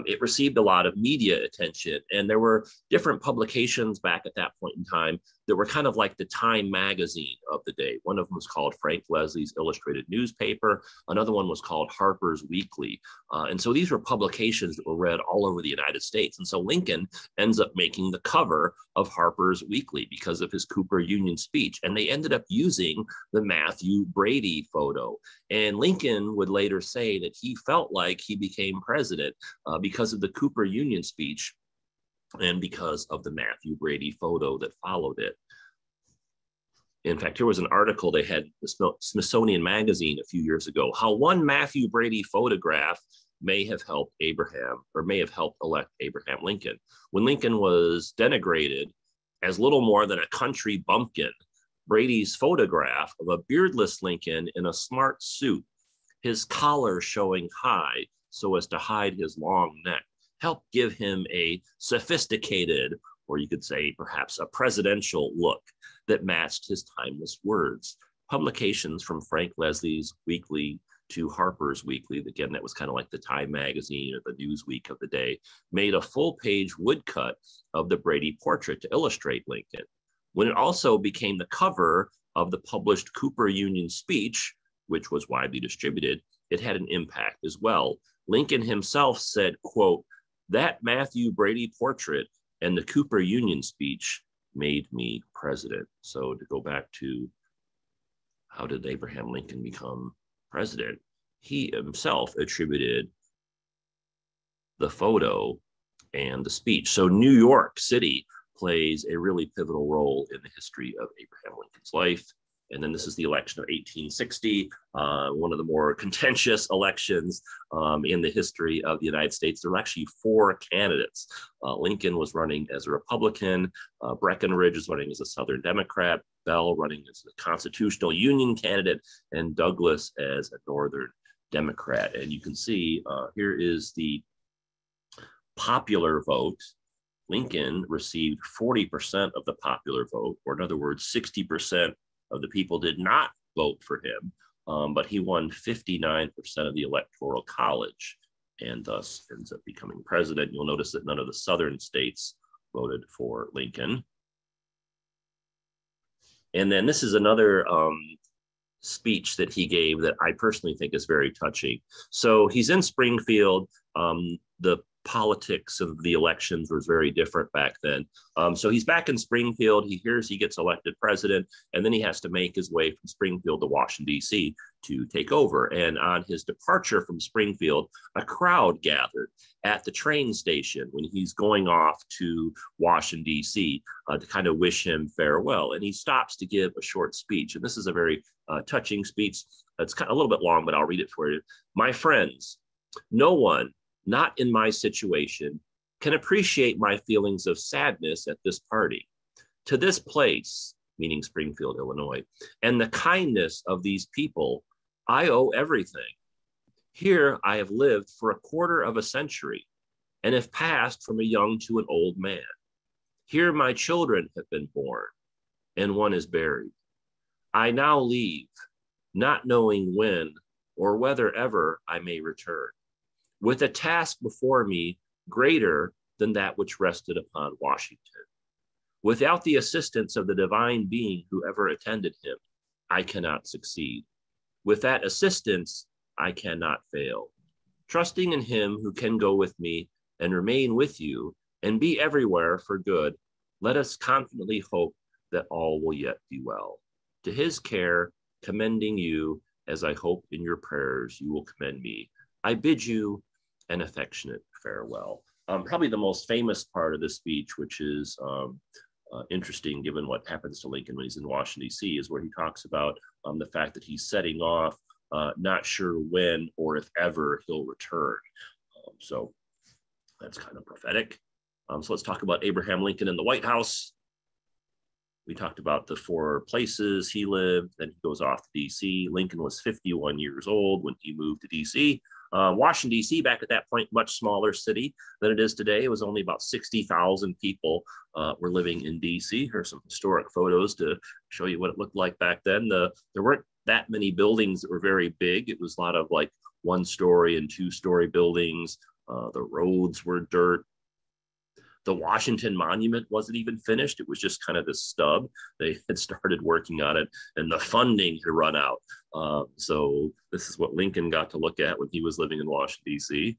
it received a lot of media attention. And there were different publications back at that point in time that were kind of like the Time magazine of the day. One of them was called Frank Leslie's Illustrated Newspaper. Another one was called Harper's Weekly. And so these were publications that were read all over the United States. And so Lincoln ends up making the cover of Harper's Weekly because of his Cooper Union speech. And they ended up using the Matthew Brady photo. And Lincoln would later say that he felt like he became president because of the Cooper Union speech and because of the Matthew Brady photo that followed it. In fact, here was an article they had, the Smithsonian Magazine a few years ago, how one Matthew Brady photograph may have helped elect Abraham Lincoln. When Lincoln was denigrated as little more than a country bumpkin, Brady's photograph of a beardless Lincoln in a smart suit, his collar showing high so as to hide his long neck, helped give him a sophisticated, or you could say perhaps a presidential look that matched his timeless words. Publications from Frank Leslie's Weekly to Harper's Weekly, again, that was kind of like the Time magazine or the Newsweek of the day, made a full-page woodcut of the Brady portrait to illustrate Lincoln. When it also became the cover of the published Cooper Union speech, which was widely distributed, it had an impact as well. Lincoln himself said, quote, "That Matthew Brady portrait and the Cooper Union speech made me president." So to go back to how did Abraham Lincoln become president, he himself attributed the photo and the speech. So New York City plays a really pivotal role in the history of Abraham Lincoln's life. And then this is the election of 1860, one of the more contentious elections in the history of the United States. There were actually 4 candidates. Lincoln was running as a Republican, Breckinridge was running as a Southern Democrat, Bell running as a Constitutional Union candidate, and Douglas as a Northern Democrat. And you can see here is the popular vote. Lincoln received 40% of the popular vote, or in other words, 60% of the people did not vote for him, but he won 59% of the Electoral College and thus ends up becoming president. You'll notice that none of the southern states voted for Lincoln. And then this is another speech that he gave that I personally think is very touching. So he's in Springfield. The politics of the elections was very different back then. So he's back in Springfield. He hears he gets elected president, and then he has to make his way from Springfield to Washington, D.C. to take over. And on his departure from Springfield, a crowd gathered at the train station when he's going off to Washington, D.C. To kind of wish him farewell. And he stops to give a short speech. And this is a very touching speech. It's kind of a little bit long, but I'll read it for you. "My friends, no one not in my situation can appreciate my feelings of sadness at this party. To this place," meaning Springfield, Illinois, "and the kindness of these people, I owe everything. Here I have lived for a quarter of a century and have passed from a young to an old man. Here my children have been born and one is buried. I now leave, not knowing when or whether ever I may return, with a task before me greater than that which rested upon Washington. Without the assistance of the divine being who ever attended him, I cannot succeed. With that assistance, I cannot fail. Trusting in him who can go with me and remain with you and be everywhere for good, let us confidently hope that all will yet be well. To his care, commending you, as I hope in your prayers you will commend me, I bid you an affectionate farewell." Probably the most famous part of this speech, which is interesting given what happens to Lincoln when he's in Washington, D.C., is where he talks about the fact that he's setting off, not sure when or if ever he'll return. So that's kind of prophetic. So let's talk about Abraham Lincoln in the White House. We talked about the 4 places he lived. Then he goes off to D.C. Lincoln was 51 years old when he moved to D.C. Washington, D.C., back at that point, much smaller city than it is today. It was only about 60,000 people were living in D.C. Here's some historic photos to show you what it looked like back then. There weren't that many buildings that were very big. It was a lot of like 1-story and 2-story buildings. The roads were dirt. The Washington Monument wasn't even finished. It was just kind of this stub. They had started working on it and the funding had run out. So this is what Lincoln got to look at when he was living in Washington, D.C.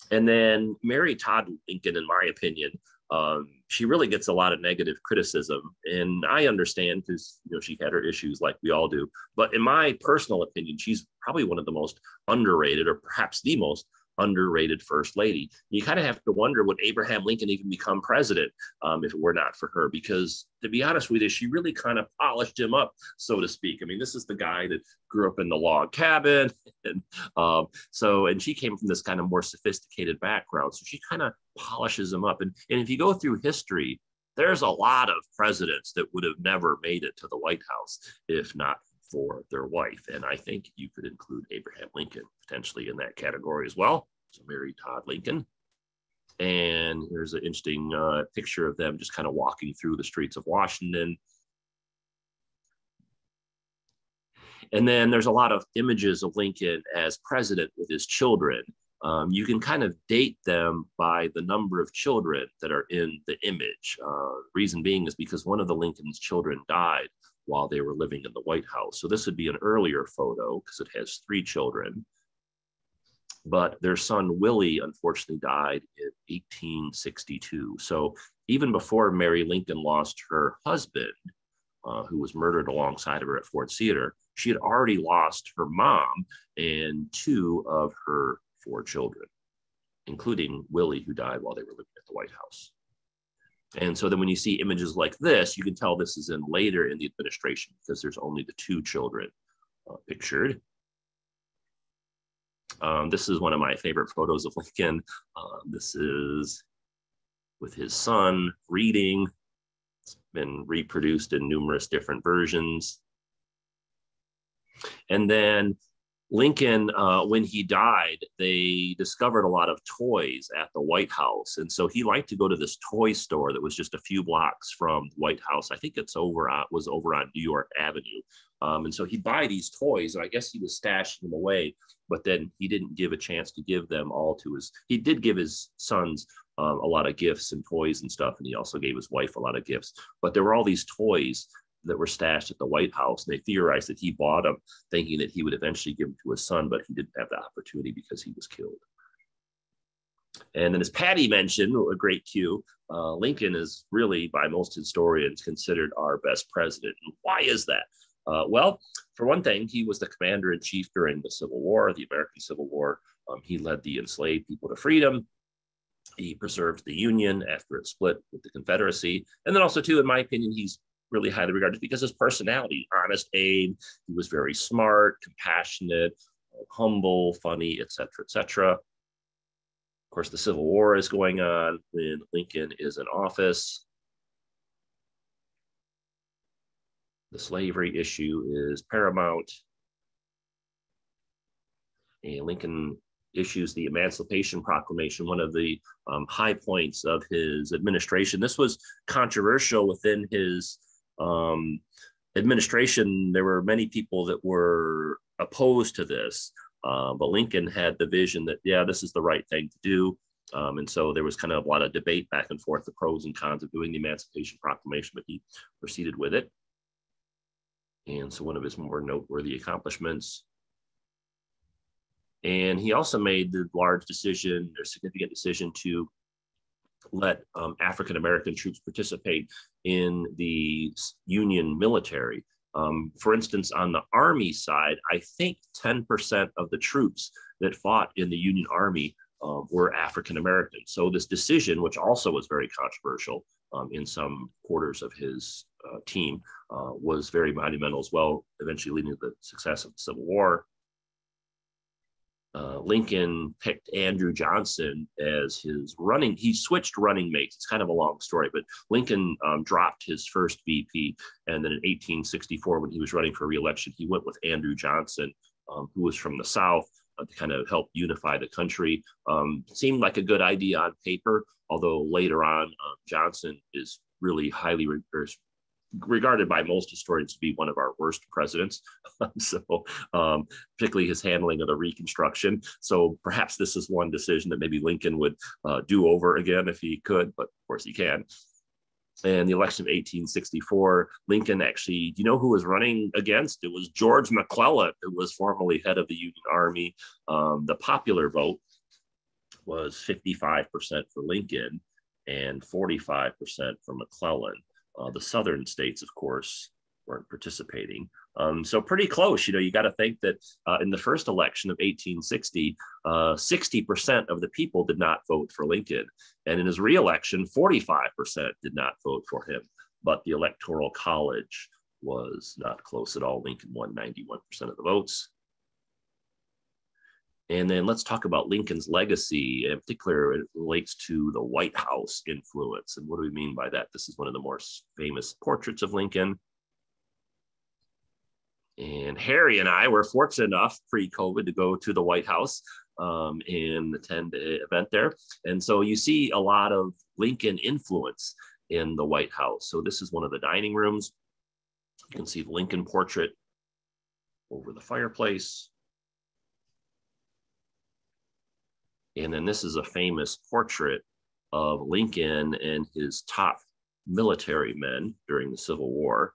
And then Mary Todd Lincoln, in my opinion, she really gets a lot of negative criticism. And I understand because, you know, she had her issues like we all do. But in my personal opinion, she's probably one of the most underrated, or perhaps the most underrated first lady. You kind of have to wonder, would Abraham Lincoln even become president if it were not for her? Because to be honest with you, she really kind of polished him up, so to speak. I mean, this is the guy that grew up in the log cabin. And and she came from this kind of more sophisticated background. So she kind of polishes him up. And if you go through history, there's a lot of presidents that would have never made it to the White House if not for their wife. And I think you could include Abraham Lincoln potentially in that category as well. So Mary Todd Lincoln. And here's an interesting picture of them just kind of walking through the streets of Washington. And then there's a lot of images of Lincoln as president with his children. You can kind of date them by the number of children that are in the image. Reason being is because one of the Lincoln's children died while they were living in the White House. So this would be an earlier photo because it has 3 children. But their son, Willie, unfortunately died in 1862. So even before Mary Lincoln lost her husband, who was murdered alongside of her at Ford's Theater, she had already lost her mom and 2 of her 4 children, including Willie, who died while they were living at the White House. And so then when you see images like this, you can tell this is in later in the administration because there's only the 2 children pictured. This is one of my favorite photos of Lincoln. This is with his son reading. It's been reproduced in numerous different versions. And then Lincoln, when he died, they discovered a lot of toys at the White House. And so he liked to go to this toy store that was just a few blocks from the White House. I think it's was over on New York Avenue. And so he'd buy these toys, and I guess he was stashing them away, but then he didn't give a chance to give them all to he did give his sons a lot of gifts and toys and stuff. And he also gave his wife a lot of gifts, but there were all these toys that were stashed at the White House. And they theorized that he bought them thinking that he would eventually give them to his son, but he didn't have the opportunity because he was killed. And then as Patty mentioned, a great cue, Lincoln is really, by most historians, considered our best president. And why is that? Well, for one thing, he was the commander-in-chief during the Civil War, the American Civil War. He led the enslaved people to freedom. He preserved the Union after it split with the Confederacy. And then also, too, in my opinion, he's really highly regarded because his personality, honest Abe, he was very smart, compassionate, humble, funny, etc., etc. Of course, the Civil War is going on when Lincoln is in office. The slavery issue is paramount. And Lincoln issues the Emancipation Proclamation, one of the high points of his administration. This was controversial within his administration. There were many people that were opposed to this, but Lincoln had the vision that, yeah, this is the right thing to do. And so there was kind of a lot of debate back and forth, the pros and cons of doing the Emancipation Proclamation, but he proceeded with it. And so one of his more noteworthy accomplishments. And he also made the large decision, or significant decision, to let African-American troops participate in the Union military. For instance, on the Army side, I think 10% of the troops that fought in the Union Army were African-American. So this decision, which also was very controversial in some quarters of his team, was very monumental as well, eventually leading to the success of the Civil War. Lincoln picked Andrew Johnson as his running. He switched running mates. It's kind of a long story, but Lincoln dropped his first VP. And then in 1864, when he was running for re-election, he went with Andrew Johnson, who was from the South, to kind of help unify the country. Seemed like a good idea on paper, although later on, Johnson is really highly regarded by most historians to be one of our worst presidents. Particularly his handling of the Reconstruction. So perhaps this is one decision that maybe Lincoln would do over again if he could, but of course he can. And the election of 1864, Lincoln actually, do you know who was running against? It was George McClellan, who was formerly head of the Union Army. The popular vote was 55% for Lincoln and 45% for McClellan. The southern states, of course, weren't participating. So pretty close. You got to think that in the first election of 1860, 60% of the people did not vote for Lincoln. And in his reelection, 45% did not vote for him. But the Electoral College was not close at all. Lincoln won 91% of the votes. And then let's talk about Lincoln's legacy. In particular, it relates to the White House influence. And what do we mean by that? This is one of the more famous portraits of Lincoln. And Harry and I were fortunate enough pre-COVID to go to the White House and attend an event there. And so you see a lot of Lincoln influence in the White House. So this is one of the dining rooms. You can see the Lincoln portrait over the fireplace. And then this is a famous portrait of Lincoln and his top military men during the Civil War.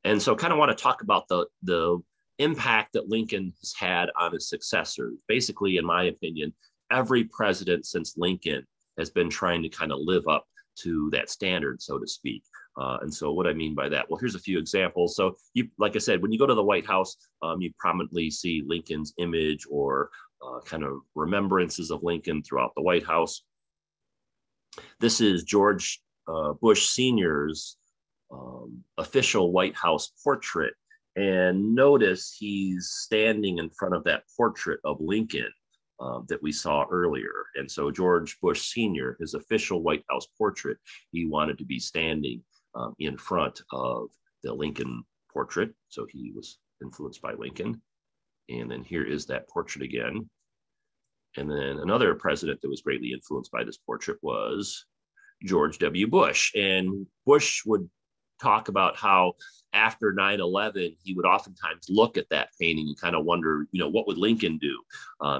And so kind of want to talk about the impact that Lincoln has had on his successors. Basically, in my opinion, every president since Lincoln has been trying to kind of live up to that standard, so to speak. And so what I mean by that, well, here's a few examples. So you, like I said, when you go to the White House, you prominently see Lincoln's image or kind of remembrances of Lincoln throughout the White House. This is George Bush Sr.'s official White House portrait. And notice he's standing in front of that portrait of Lincoln that we saw earlier. And so George Bush Sr., his official White House portrait, he wanted to be standing in front of the Lincoln portrait. So he was influenced by Lincoln. And then here is that portrait again. And then another president that was greatly influenced by this portrait was George W. Bush. And Bush would talk about how after 9/11, he would oftentimes look at that painting and kind of wonder, what would Lincoln do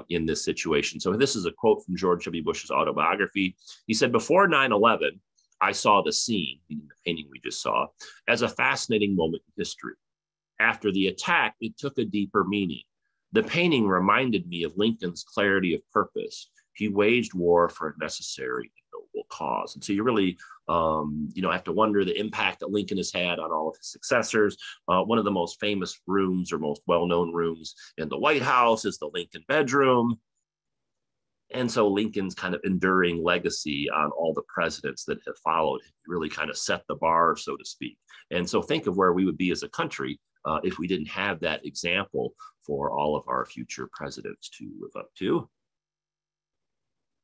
in this situation? So this is a quote from George W. Bush's autobiography. He said, "Before 9/11, I saw the scene," meaning the painting we just saw, "as a fascinating moment in history. After the attack, it took a deeper meaning. The painting reminded me of Lincoln's clarity of purpose. He waged war for a necessary and noble cause." And so you really, have to wonder the impact that Lincoln has had on all of his successors. One of the most famous rooms or most well-known rooms in the White House is the Lincoln bedroom. And so Lincoln's kind of enduring legacy on all the presidents that have followed really kind of set the bar, so to speak. And so think of where we would be as a country if we didn't have that example for all of our future presidents to live up to.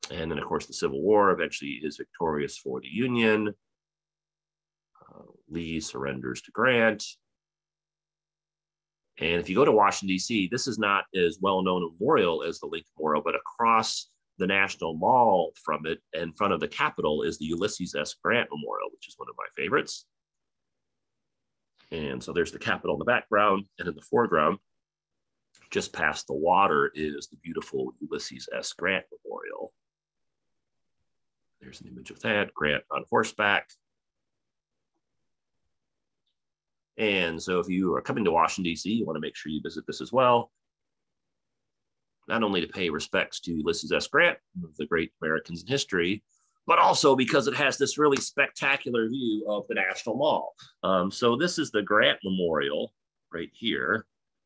And then, of course, the Civil War eventually is victorious for the Union. Lee surrenders to Grant. And if you go to Washington, D.C., this is not as well-known a memorial as the Lincoln Memorial, but across the National Mall from it, in front of the Capitol, is the Ulysses S. Grant Memorial, which is one of my favorites. And so there's the Capitol in the background, and in the foreground, just past the water, is the beautiful Ulysses S. Grant Memorial. There's an image of that, Grant on horseback. And so if you are coming to Washington, D.C., you want to make sure you visit this as well. Not only to pay respects to Ulysses S. Grant, one of the great Americans in history, but also because it has this really spectacular view of the National Mall. So this is the Grant Memorial right here.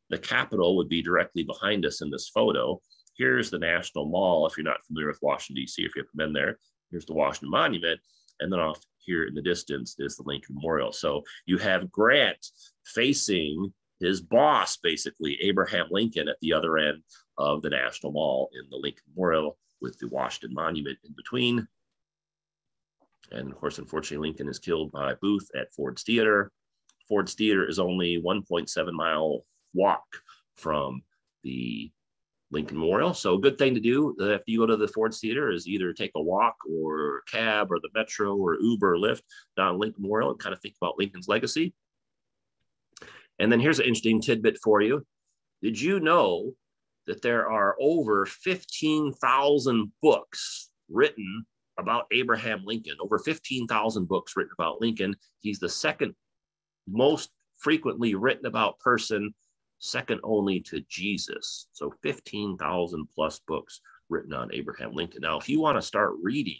The Capitol would be directly behind us in this photo. Here's the National Mall, if you're not familiar with Washington, D.C., if you haven't been there. Here's the Washington Monument. And then off here in the distance is the Lincoln Memorial. So you have Grant facing his boss, basically, Abraham Lincoln, at the other end of the National Mall in the Lincoln Memorial with the Washington Monument in between. And of course, unfortunately, Lincoln is killed by Booth at Ford's Theater. Ford's Theater is only 1.7 mile walk from the Lincoln Memorial. So a good thing to do if you go to the Ford Theater is either take a walk or cab or the Metro or Uber or Lyft down Lincoln Memorial and kind of think about Lincoln's legacy. And then here's an interesting tidbit for you. Did you know that there are over 15,000 books written about Abraham Lincoln? Over 15,000 books written about Lincoln. He's the second most frequently written about person, second only to Jesus. So 15,000 plus books written on Abraham Lincoln. Now, if you want to start reading,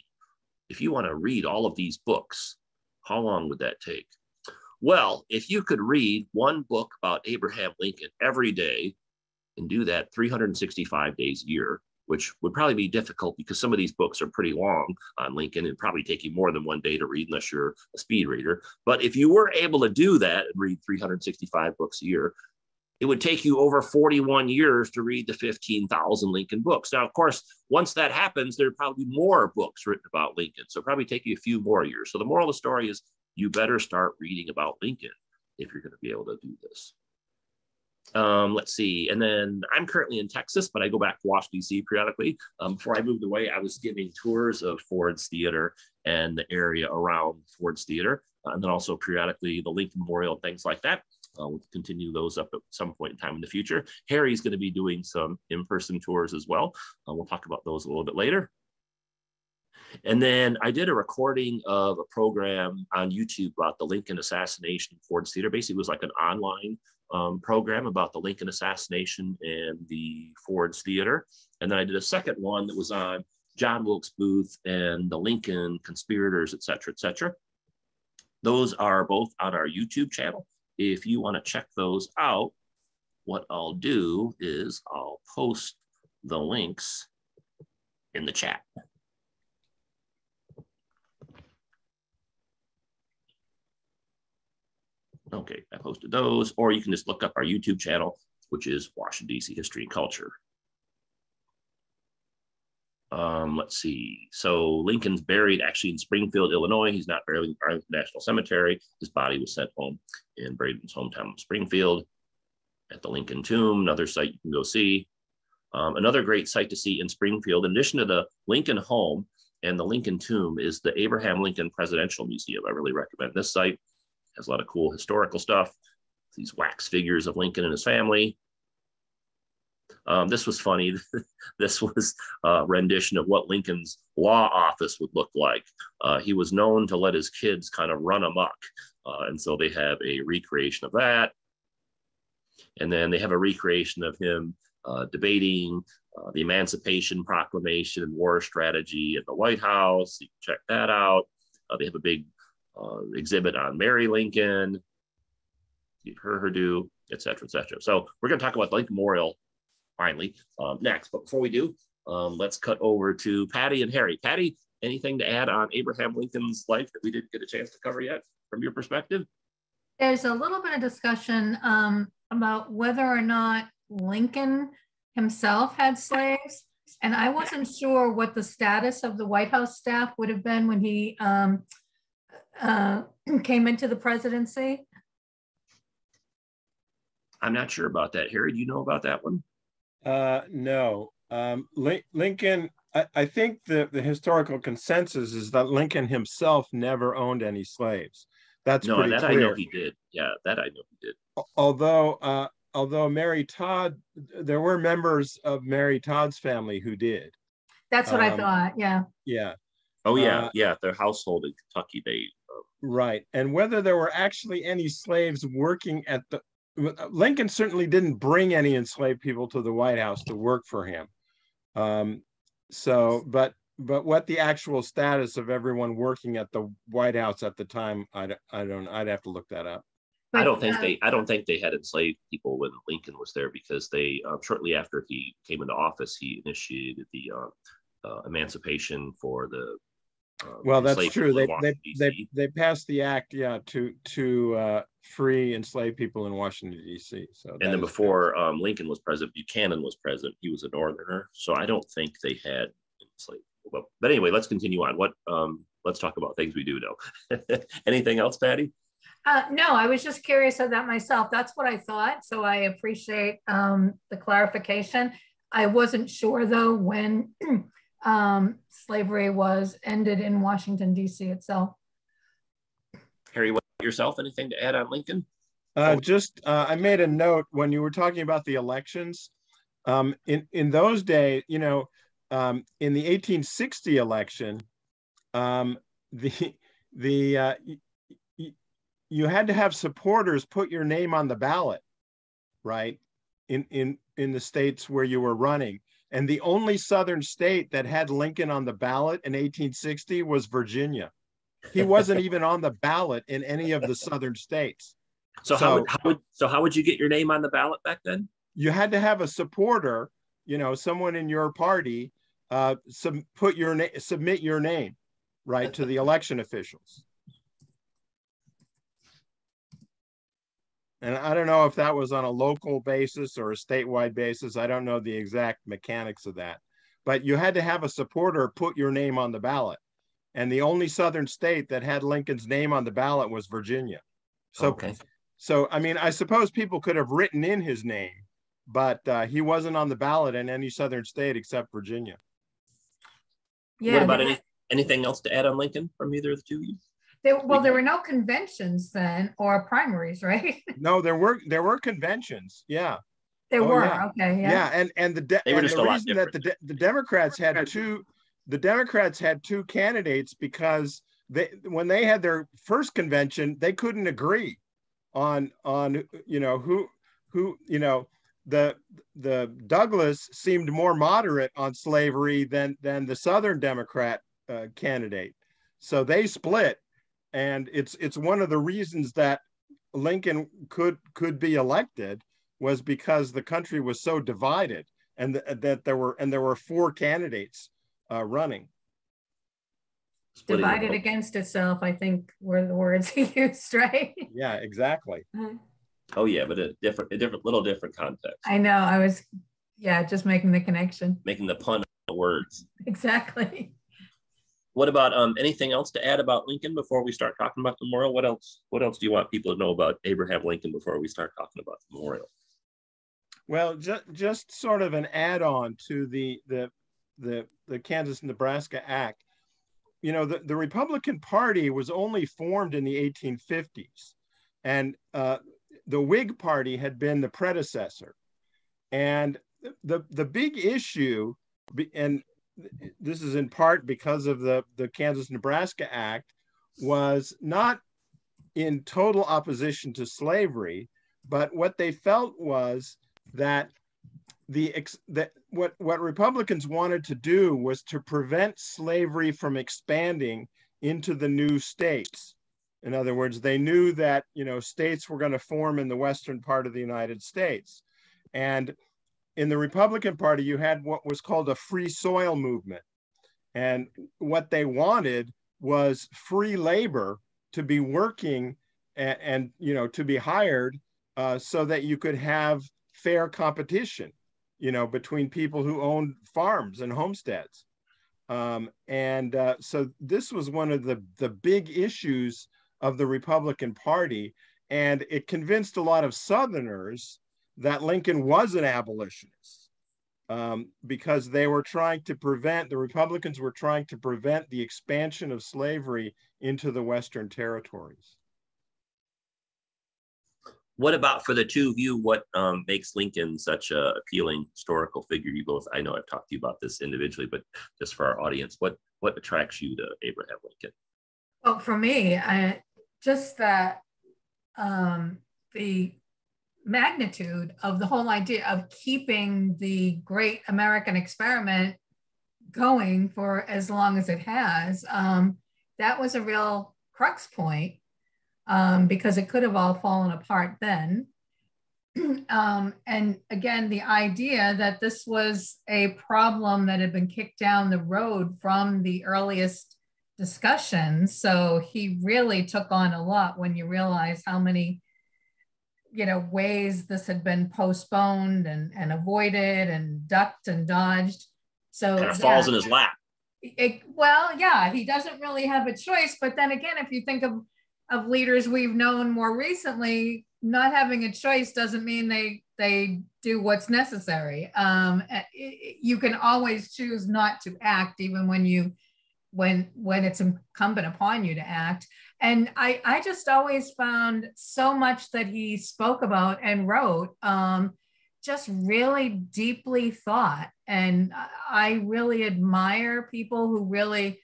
if you want to read all of these books, how long would that take? Well, if you could read one book about Abraham Lincoln every day and do that 365 days a year, which would probably be difficult because some of these books are pretty long on Lincoln. It'd probably take you more than one day to read unless you're a speed reader. But if you were able to do that and read 365 books a year, it would take you over 41 years to read the 15,000 Lincoln books. Now, of course, once that happens, there'd probably be more books written about Lincoln. So it'll probably take you a few more years. So the moral of the story is you better start reading about Lincoln if you're going to be able to do this. Let's see. And then I'm currently in Texas, but I go back to Washington, D.C. periodically. Before I moved away, I was giving tours of Ford's Theater and the area around Ford's Theater. And then also periodically the Lincoln Memorial, things like that. We'll continue those up at some point in time in the future. Harry's going to be doing some in-person tours as well. We'll talk about those a little bit later. And then I did a recording of a program on YouTube about the Lincoln assassination in Ford's Theater. Basically, it was like an online program about the Lincoln assassination and the Ford's Theater. And then I did a second one that was on John Wilkes Booth and the Lincoln conspirators, et cetera, et cetera. Those are both on our YouTube channel. If you want to check those out, what I'll do is I'll post the links in the chat. Okay, I posted those, or you can just look up our YouTube channel, which is Washington, D.C. History and Culture. Let's see. So Lincoln's buried actually in Springfield, Illinois. He's not buried in Arlington National Cemetery. His body was sent home and buried in his hometown of Springfield at the Lincoln Tomb, another site you can go see. Another great site to see in Springfield, in addition to the Lincoln home and the Lincoln Tomb, is the Abraham Lincoln Presidential Museum. I really recommend this site. It has a lot of cool historical stuff. These wax figures of Lincoln and his family. This was funny. This was a rendition of what Lincoln's law office would look like. He was known to let his kids kind of run amok. And so they have a recreation of that. And then they have a recreation of him debating the Emancipation Proclamation and war strategy at the White House. You can check that out. They have a big exhibit on Mary Lincoln, her do, et cetera, et cetera. So we're going to talk about the Lincoln Memorial finally next. But before we do, let's cut over to Patty and Harry. Patty, anything to add on Abraham Lincoln's life that we didn't get a chance to cover yet from your perspective? There's a little bit of discussion about whether or not Lincoln himself had slaves. And I wasn't sure what the status of the White House staff would have been when he came into the presidency. I'm not sure about that. Harry, do you know about that one? No. Lincoln, I think the historical consensus is that Lincoln himself never owned any slaves. That's no, pretty that clear. I know he did. Yeah, that I know he did. Although Mary Todd, there were members of Mary Todd's family who did. That's what I thought. Yeah. Yeah. Oh yeah, yeah. Their household in Kentucky, they. Right, and whether there were actually any slaves working at the Lincoln certainly didn't bring any enslaved people to the White House to work for him. But what the actual status of everyone working at the White House at the time, I'd have to look that up. I don't think they had enslaved people when Lincoln was there, because they shortly after he came into office, he initiated the emancipation for the. Well, that's true. They passed the act, yeah, to free enslaved people in Washington, D.C. So and then before Lincoln was president, Buchanan was president. He was a Northerner, so I don't think they had enslaved people. But anyway, let's continue on. Let's talk about things we do know. Anything else, Patty? No, I was just curious of that myself. That's what I thought. So I appreciate the clarification. I wasn't sure though when slavery was ended in Washington, D.C. itself. Harry, what yourself? Anything to add on Lincoln? I made a note when you were talking about the elections. In those days, in the 1860 election, you had to have supporters put your name on the ballot, right? In the states where you were running. And the only Southern state that had Lincoln on the ballot in 1860 was Virginia. He wasn't even on the ballot in any of the Southern states. So how would you get your name on the ballot back then? You had to have a supporter, someone in your party, submit your name, right, to the election officials. And I don't know if that was on a local basis or a statewide basis. I don't know the exact mechanics of that. But you had to have a supporter put your name on the ballot. And the only Southern state that had Lincoln's name on the ballot was Virginia. So I mean, I suppose people could have written in his name, but he wasn't on the ballot in any Southern state except Virginia. Yeah. What about anything else to add on Lincoln from either of the two of you? There were no conventions then or primaries, right? No, there were conventions. Yeah. There were. Yeah. Okay. Yeah. And the reason that the Democrats had two candidates because when they had their first convention, they couldn't agree on who the Douglas seemed more moderate on slavery than the Southern Democrat candidate. So they split. And it's one of the reasons that Lincoln could be elected was because the country was so divided, and that there were four candidates running. Divided against itself, I think were the words he used, right? Yeah, exactly. Oh yeah, but a little different context. I know. I was, just making the connection, making the pun of words. Exactly. What about anything else to add about Lincoln before we start talking about the memorial? What else do you want people to know about Abraham Lincoln before we start talking about the memorial? Well, just sort of an add-on to the Kansas-Nebraska Act. The Republican Party was only formed in the 1850s, and the Whig Party had been the predecessor. And the big issue, and this is in part because of the Kansas-Nebraska Act, was not in total opposition to slavery, but what they felt was that what Republicans wanted to do was to prevent slavery from expanding into the new states. In other words, they knew that states were going to form in the western part of the United States, and in the Republican Party, you had what was called a free soil movement. And what they wanted was free labor to be working and to be hired so that you could have fair competition, between people who owned farms and homesteads. So this was one of the big issues of the Republican Party. And it convinced a lot of Southerners that Lincoln was an abolitionist because the Republicans were trying to prevent the expansion of slavery into the Western territories. What about for the two of you, what makes Lincoln such an appealing historical figure? You both, I know I've talked to you about this individually, but just for our audience, what attracts you to Abraham Lincoln? Well, for me, just that the magnitude of the whole idea of keeping the great American experiment going for as long as it has, that was a real crux point because it could have all fallen apart then. And again, the idea that this was a problem that had been kicked down the road from the earliest discussions. So he really took on a lot when you realize how many ways this had been postponed and avoided and ducked and dodged. So kind of falls in his lap. He doesn't really have a choice. But then again, if you think of leaders we've known more recently, not having a choice doesn't mean they do what's necessary. You can always choose not to act, even when it's incumbent upon you to act. And I just always found so much that he spoke about and wrote just really deeply thought. And I really admire people who really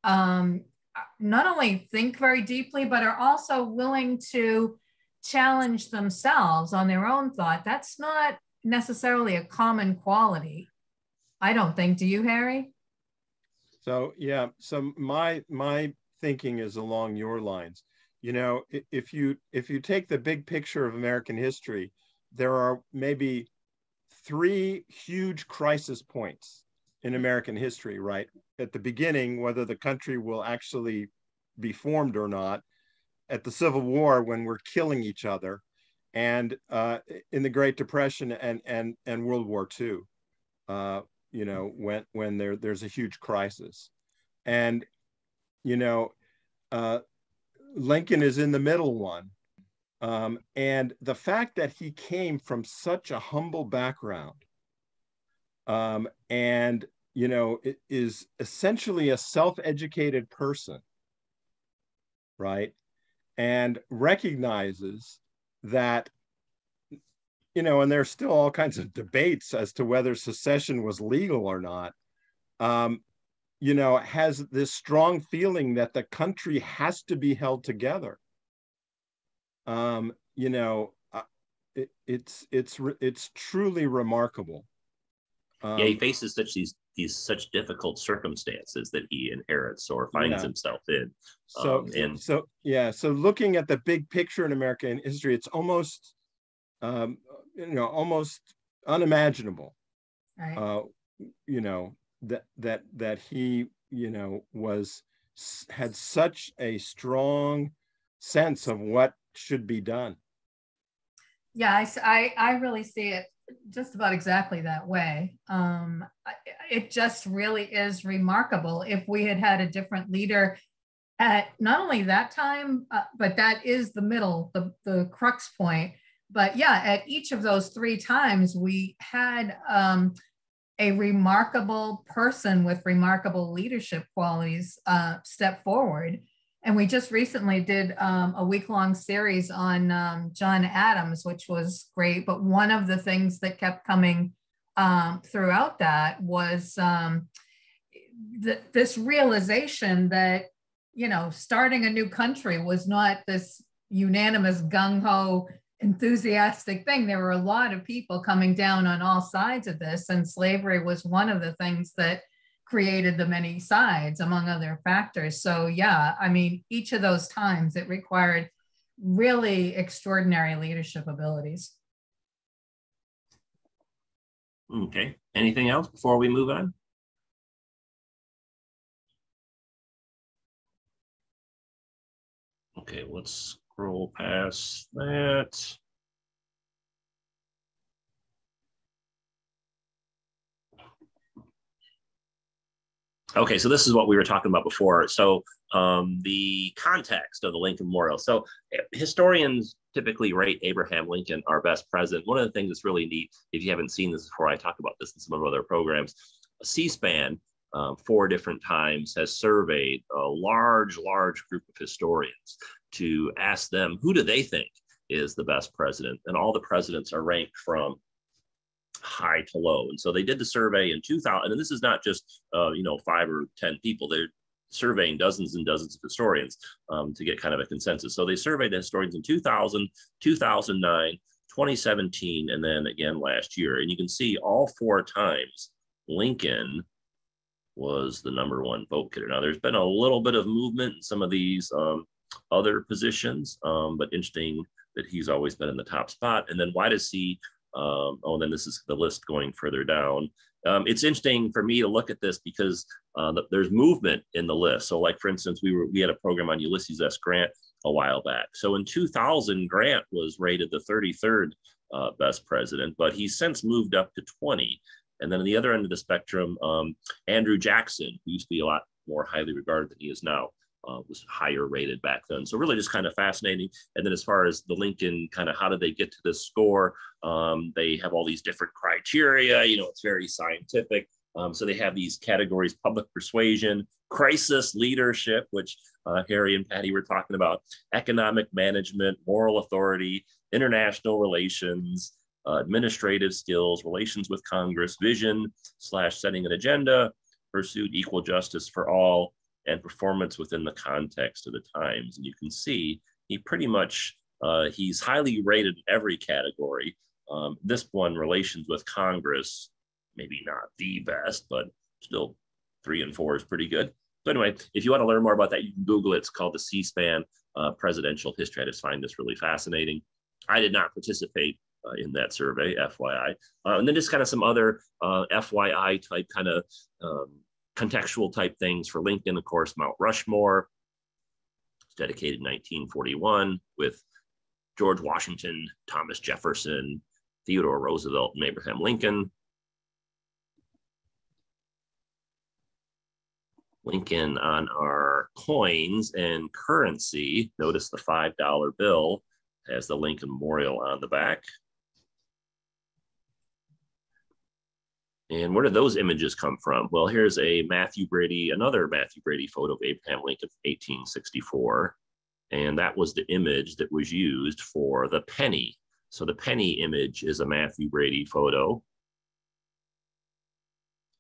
not only think very deeply, but are also willing to challenge themselves on their own thought. That's not necessarily a common quality, I don't think. Do you, Harry? So yeah, so my thinking is along your lines. You know, if you take the big picture of American history, there are maybe 3 huge crisis points in American history, right? At the beginning, whether the country will actually be formed or not, at the Civil War, when we're killing each other, and in the Great Depression and World War II, you know, when there's a huge crisis. And, you know, Lincoln is in the middle one. And the fact that he came from such a humble background, and, you know, is essentially a self-educated person, right? And recognizes that, you know, and there's still all kinds of debates as to whether secession was legal or not, you know, has this strong feeling that the country has to be held together. You know, it's truly remarkable. Yeah, he faces such difficult circumstances that he inherits or finds himself in. So looking at the big picture in American history, it's almost you know, almost unimaginable. Right. You know, that he, you know, had such a strong sense of what should be done. Yeah, I really see it just about exactly that way. It just really is remarkable. If we had had a different leader at not only that time, but that is the middle, the crux point. But yeah, at each of those 3 times, we had a remarkable person with remarkable leadership qualities step forward. And we just recently did a week-long series on John Adams, which was great. But one of the things that kept coming throughout that was this realization that, you know, starting a new country was not this unanimous gung-ho enthusiastic thing. There were a lot of people coming down on all sides of this, and slavery was one of the things that created the many sides, among other factors. So yeah, I mean, each of those times it required really extraordinary leadership abilities. Okay, anything else before we move on? Okay, let's scroll past that. Okay, so this is what we were talking about before. So the context of the Lincoln Memorial. So historians typically rate Abraham Lincoln our best president. One of the things that's really neat, if you haven't seen this before, I talk about this in some of other programs, C-SPAN 4 different times has surveyed a large group of historians to ask them, who do they think is the best president? And all the presidents are ranked from high to low. And so they did the survey in 2000, and this is not just, you know, 5 or 10 people. They're surveying dozens and dozens of historians to get kind of a consensus. So they surveyed the historians in 2000, 2009, 2017, and then again last year. And you can see all 4 times Lincoln was the #1 vote getter. Now, there's been a little bit of movement in some of these other positions, but interesting that he's always been in the top spot. And then why does he, oh, then this is the list going further down. It's interesting for me to look at this because there's movement in the list. So like, for instance, we had a program on Ulysses S. Grant a while back. So in 2000, Grant was rated the 33rd best president, but he's since moved up to 20. And then on the other end of the spectrum, Andrew Jackson, who used to be a lot more highly regarded than he is now, was higher rated back then. So really just kind of fascinating. And then as far as the Lincoln, kind of how did they get to this score? They have all these different criteria, you know, it's very scientific. So they have these categories: public persuasion, crisis leadership, which Harry and Patty were talking about, economic management, moral authority, international relations, administrative skills, relations with Congress, vision / setting an agenda, pursued equal justice for all, and performance within the context of the times. And you can see he pretty much, he's highly rated in every category. This one, relations with Congress, maybe not the best, but still 3 and 4 is pretty good. So anyway, if you want to learn more about that, you can Google it. It's called the C-SPAN Presidential History. I just find this really fascinating. I did not participate in that survey, FYI. And then just kind of some other FYI type kind of contextual type things for Lincoln. Of course, Mount Rushmore. It's dedicated in 1941 with George Washington, Thomas Jefferson, Theodore Roosevelt, and Abraham Lincoln. Lincoln on our coins and currency. Notice the $5 bill has the Lincoln Memorial on the back. And where did those images come from? Well, here's a another Matthew Brady photo of Abraham Lincoln from 1864. And that was the image that was used for the penny. So the penny image is a Matthew Brady photo.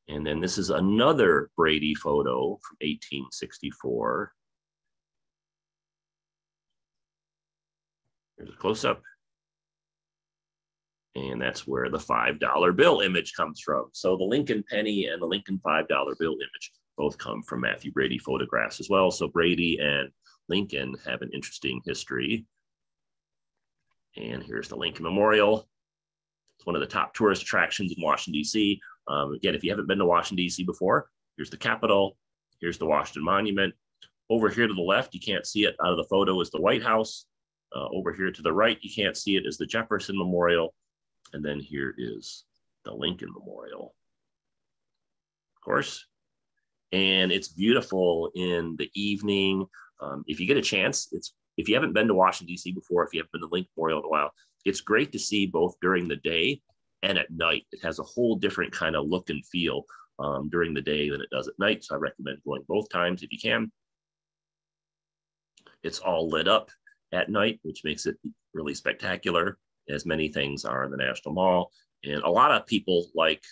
And then this is another Brady photo from 1864. Here's a close-up. And that's where the $5 bill image comes from. So the Lincoln penny and the Lincoln $5 bill image both come from Matthew Brady photographs as well. So Brady and Lincoln have an interesting history. And here's the Lincoln Memorial. It's one of the top tourist attractions in Washington, D.C. Again, if you haven't been to Washington, D.C. before, here's the Capitol. Here's the Washington Monument. Over here to the left, you can't see it out of the photo, is the White House. Over here to the right, you can't see it, is the Jefferson Memorial. And then here is the Lincoln Memorial, of course. And it's beautiful in the evening. If you get a chance, if you haven't been to Washington, D.C. before, if you haven't been to the Lincoln Memorial in a while, it's great to see both during the day and at night. It has a whole different kind of look and feel during the day than it does at night. So I recommend going both times if you can. It's all lit up at night, which makes it really spectacular, as many things are in the National Mall. And a lot of people like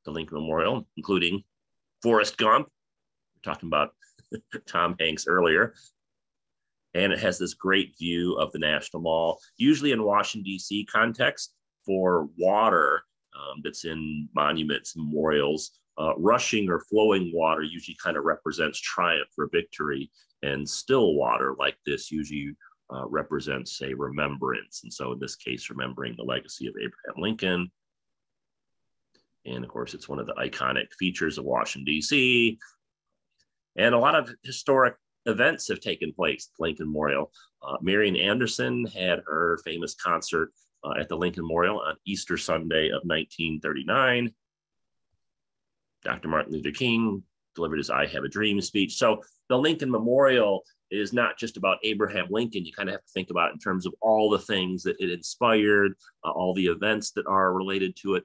the Lincoln Memorial, including Forrest Gump. We're talking about Tom Hanks earlier. And it has this great view of the National Mall, usually in Washington, D.C. context for water that's in monuments, memorials. Rushing or flowing water usually kind of represents triumph or victory, and still water like this usually represents a remembrance. And so in this case, remembering the legacy of Abraham Lincoln. And of course, it's one of the iconic features of Washington, D.C. And a lot of historic events have taken place at Lincoln Memorial. Marian Anderson had her famous concert at the Lincoln Memorial on Easter Sunday of 1939. Dr. Martin Luther King delivered his I Have a Dream speech. So the Lincoln Memorial is not just about Abraham Lincoln. You kind of have to think about it in terms of all the things that it inspired, all the events that are related to it,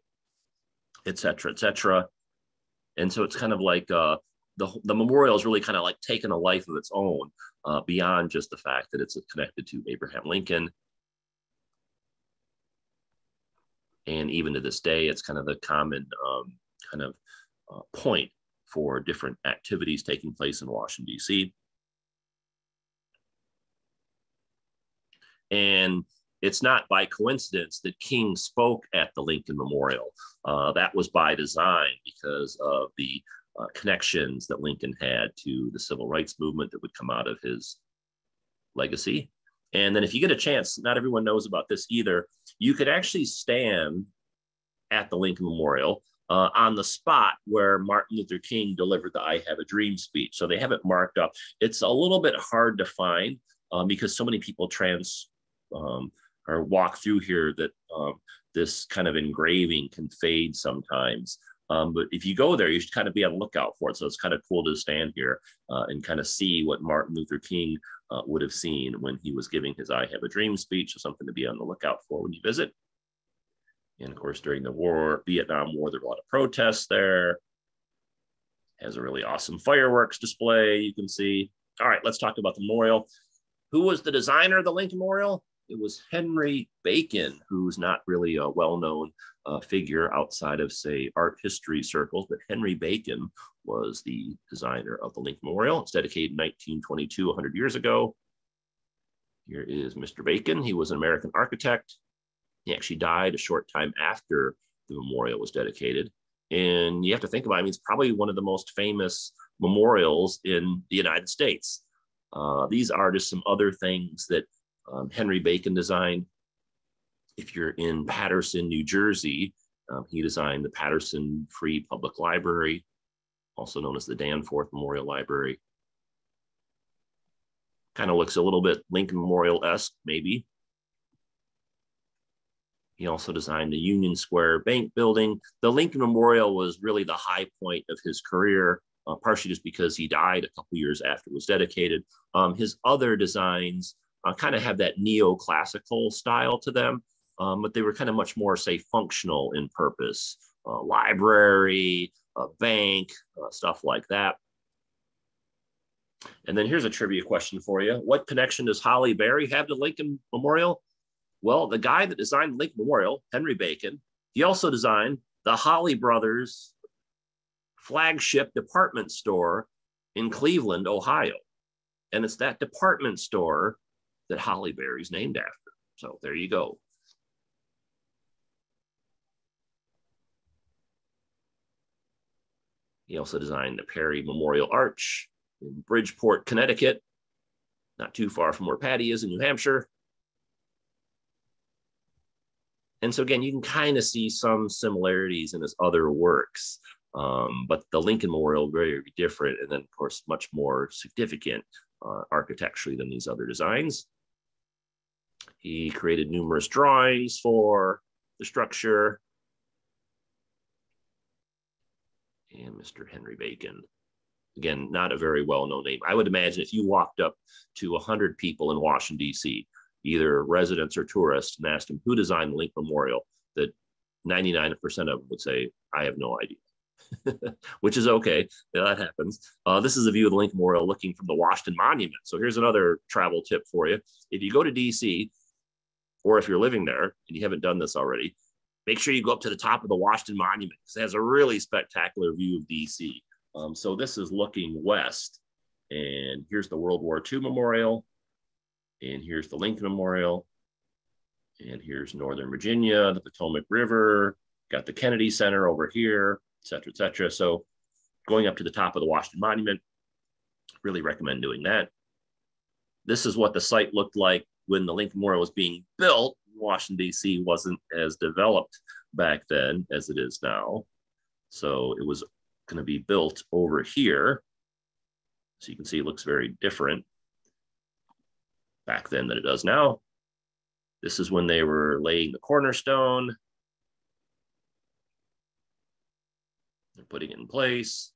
et cetera, et cetera. And so it's kind of like the memorial is really kind of like taken a life of its own beyond just the fact that it's connected to Abraham Lincoln. And even to this day, it's kind of the common point for different activities taking place in Washington, D.C. And it's not by coincidence that King spoke at the Lincoln Memorial. That was by design because of the connections that Lincoln had to the civil rights movement that would come out of his legacy. And then if you get a chance, not everyone knows about this either, you could actually stand at the Lincoln Memorial on the spot where Martin Luther King delivered the I Have a Dream speech. So they have it marked up. It's a little bit hard to find because so many people or walk through here that this kind of engraving can fade sometimes. But if you go there, you should kind of be on the lookout for it. So it's kind of cool to stand here and kind of see what Martin Luther King would have seen when he was giving his I Have a Dream speech. So something to be on the lookout for when you visit. And of course, during the Vietnam War, there were a lot of protests there. Has a really awesome fireworks display you can see. All right, let's talk about the memorial. Who was the designer of the Lincoln Memorial? It was Henry Bacon, who's not really a well-known figure outside of, say, art history circles, but Henry Bacon was the designer of the Lincoln Memorial. It's dedicated in 1922, 100 years ago. Here is Mr. Bacon. He was an American architect. He actually died a short time after the memorial was dedicated. And you have to think about it, I mean, it's probably one of the most famous memorials in the United States. These are just some other things that Henry Bacon designed. If you're in Paterson, New Jersey, he designed the Paterson Free Public Library, also known as the Danforth Memorial Library. Kind of looks a little bit Lincoln Memorial-esque, maybe. He also designed the Union Square Bank building. The Lincoln Memorial was really the high point of his career, partially just because he died a couple years after it was dedicated. His other designs kind of have that neoclassical style to them, but they were kind of much more, say, functional in purpose. Library, a bank, stuff like that. And then here's a trivia question for you. What connection does Halle Berry have to Lincoln Memorial? Well, the guy that designed the Lincoln Memorial, Henry Bacon, he also designed the Holley Brothers flagship department store in Cleveland, Ohio. And it's that department store that Halle Berry's named after. So there you go. He also designed the Perry Memorial Arch in Bridgeport, Connecticut, not too far from where Patty is in New Hampshire. And so again, you can kind of see some similarities in his other works, but the Lincoln Memorial very, very different, and then of course much more significant architecturally than these other designs. He created numerous drawings for the structure. And Mr. Henry Bacon, again, not a very well-known name. I would imagine if you walked up to 100 people in Washington, D.C., either residents or tourists, and asked them who designed the Lincoln Memorial, that 99% of them would say, I have no idea, which is okay. Yeah, that happens. This is a view of the Lincoln Memorial looking from the Washington Monument. So here's another travel tip for you. If you go to DC, or if you're living there and you haven't done this already, make sure you go up to the top of the Washington Monument because it has a really spectacular view of DC. So this is looking west, and here's the World War II Memorial, and here's the Lincoln Memorial, and here's Northern Virginia, the Potomac River, got the Kennedy Center over here, et cetera, et cetera. So going up to the top of the Washington Monument, really recommend doing that. This is what the site looked like when the Lincoln Memorial was being built. Washington, D.C. wasn't as developed back then as it is now. So it was going to be built over here. So you can see it looks very different back then than it does now. This is when they were laying the cornerstone. They're putting it in place.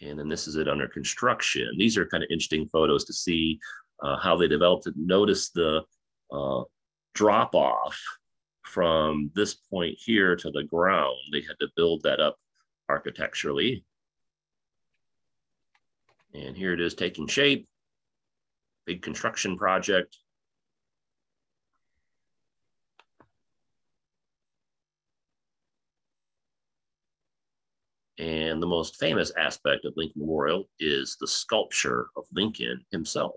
And then this is it under construction. These are kind of interesting photos to see how they developed it. Notice the drop off from this point here to the ground. They had to build that up architecturally. And here it is taking shape. Big construction project. And the most famous aspect of Lincoln Memorial is the sculpture of Lincoln himself.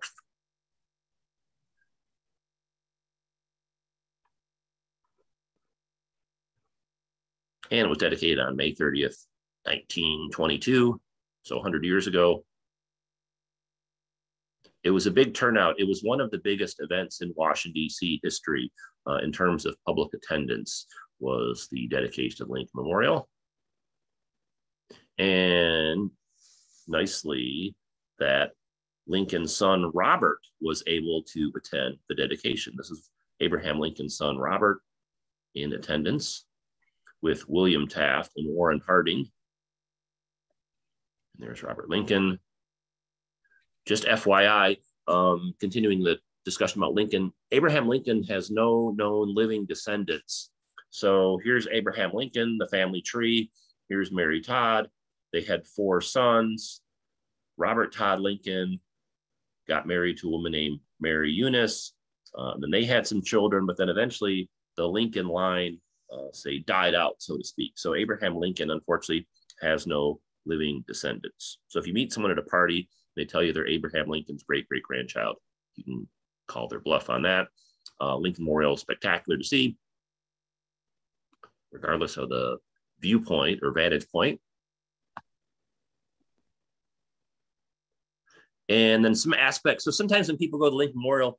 And it was dedicated on May 30th, 1922, so 100 years ago. It was a big turnout. It was one of the biggest events in Washington, D.C. history in terms of public attendance, was the dedication of the Lincoln Memorial. And nicely, that Lincoln's son, Robert, was able to attend the dedication. This is Abraham Lincoln's son, Robert. in attendance with William Taft and Warren Harding. And there's Robert Lincoln. Just FYI, continuing the discussion about Lincoln, Abraham Lincoln has no known living descendants. So here's Abraham Lincoln, the family tree. Here's Mary Todd. They had 4 sons. Robert Todd Lincoln got married to a woman named Mary Eunice. Then they had some children, but then eventually the Lincoln line, died out, so to speak. So Abraham Lincoln, unfortunately, has no living descendants. So if you meet someone at a party, they tell you they're Abraham Lincoln's great-great-grandchild, you can call their bluff on that. Lincoln Memorial is spectacular to see, regardless of the viewpoint or vantage point. And then some aspects. So sometimes when people go to the Lincoln Memorial,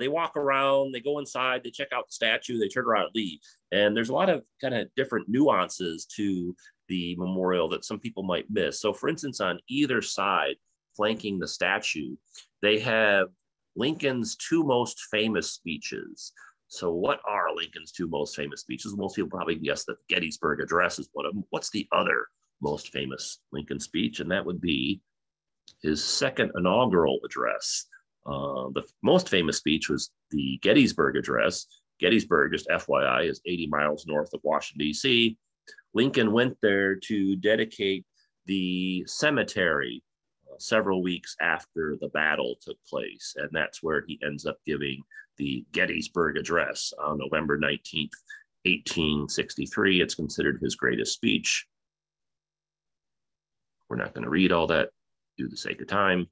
they walk around, they go inside, they check out the statue, they turn around and leave. And there's a lot of kind of different nuances to the memorial that some people might miss. So for instance, on either side, flanking the statue, they have Lincoln's 2 most famous speeches. So what are Lincoln's 2 most famous speeches? Most people probably guess that the Gettysburg Address is one of them. What's the other most famous Lincoln speech? And that would be his second inaugural address. The most famous speech was the Gettysburg Address. Gettysburg, just FYI, is 80 miles north of Washington, D.C. Lincoln went there to dedicate the cemetery several weeks after the battle took place. And that's where he ends up giving the Gettysburg Address on November 19th, 1863. It's considered his greatest speech. We're not going to read all that due to the sake of time.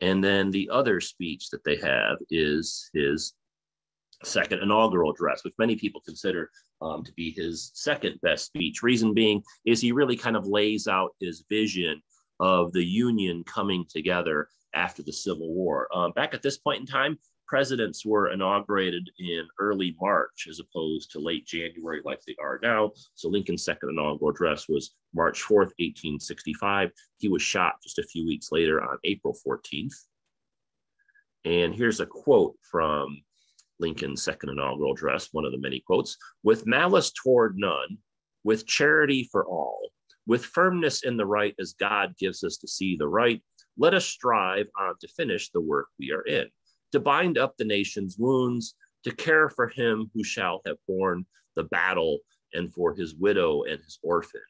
And then the other speech that they have is his second inaugural address, which many people consider to be his second best speech. Reason being is he really kind of lays out his vision of the Union coming together after the Civil War. Back at this point in time, presidents were inaugurated in early March as opposed to late January like they are now. So Lincoln's second inaugural address was March 4th, 1865. He was shot just a few weeks later on April 14th. And here's a quote from Lincoln's second inaugural address, one of the many quotes: "With malice toward none, with charity for all, with firmness in the right as God gives us to see the right, let us strive on to finish the work we are in, to bind up the nation's wounds, to care for him who shall have borne the battle and for his widow and his orphan,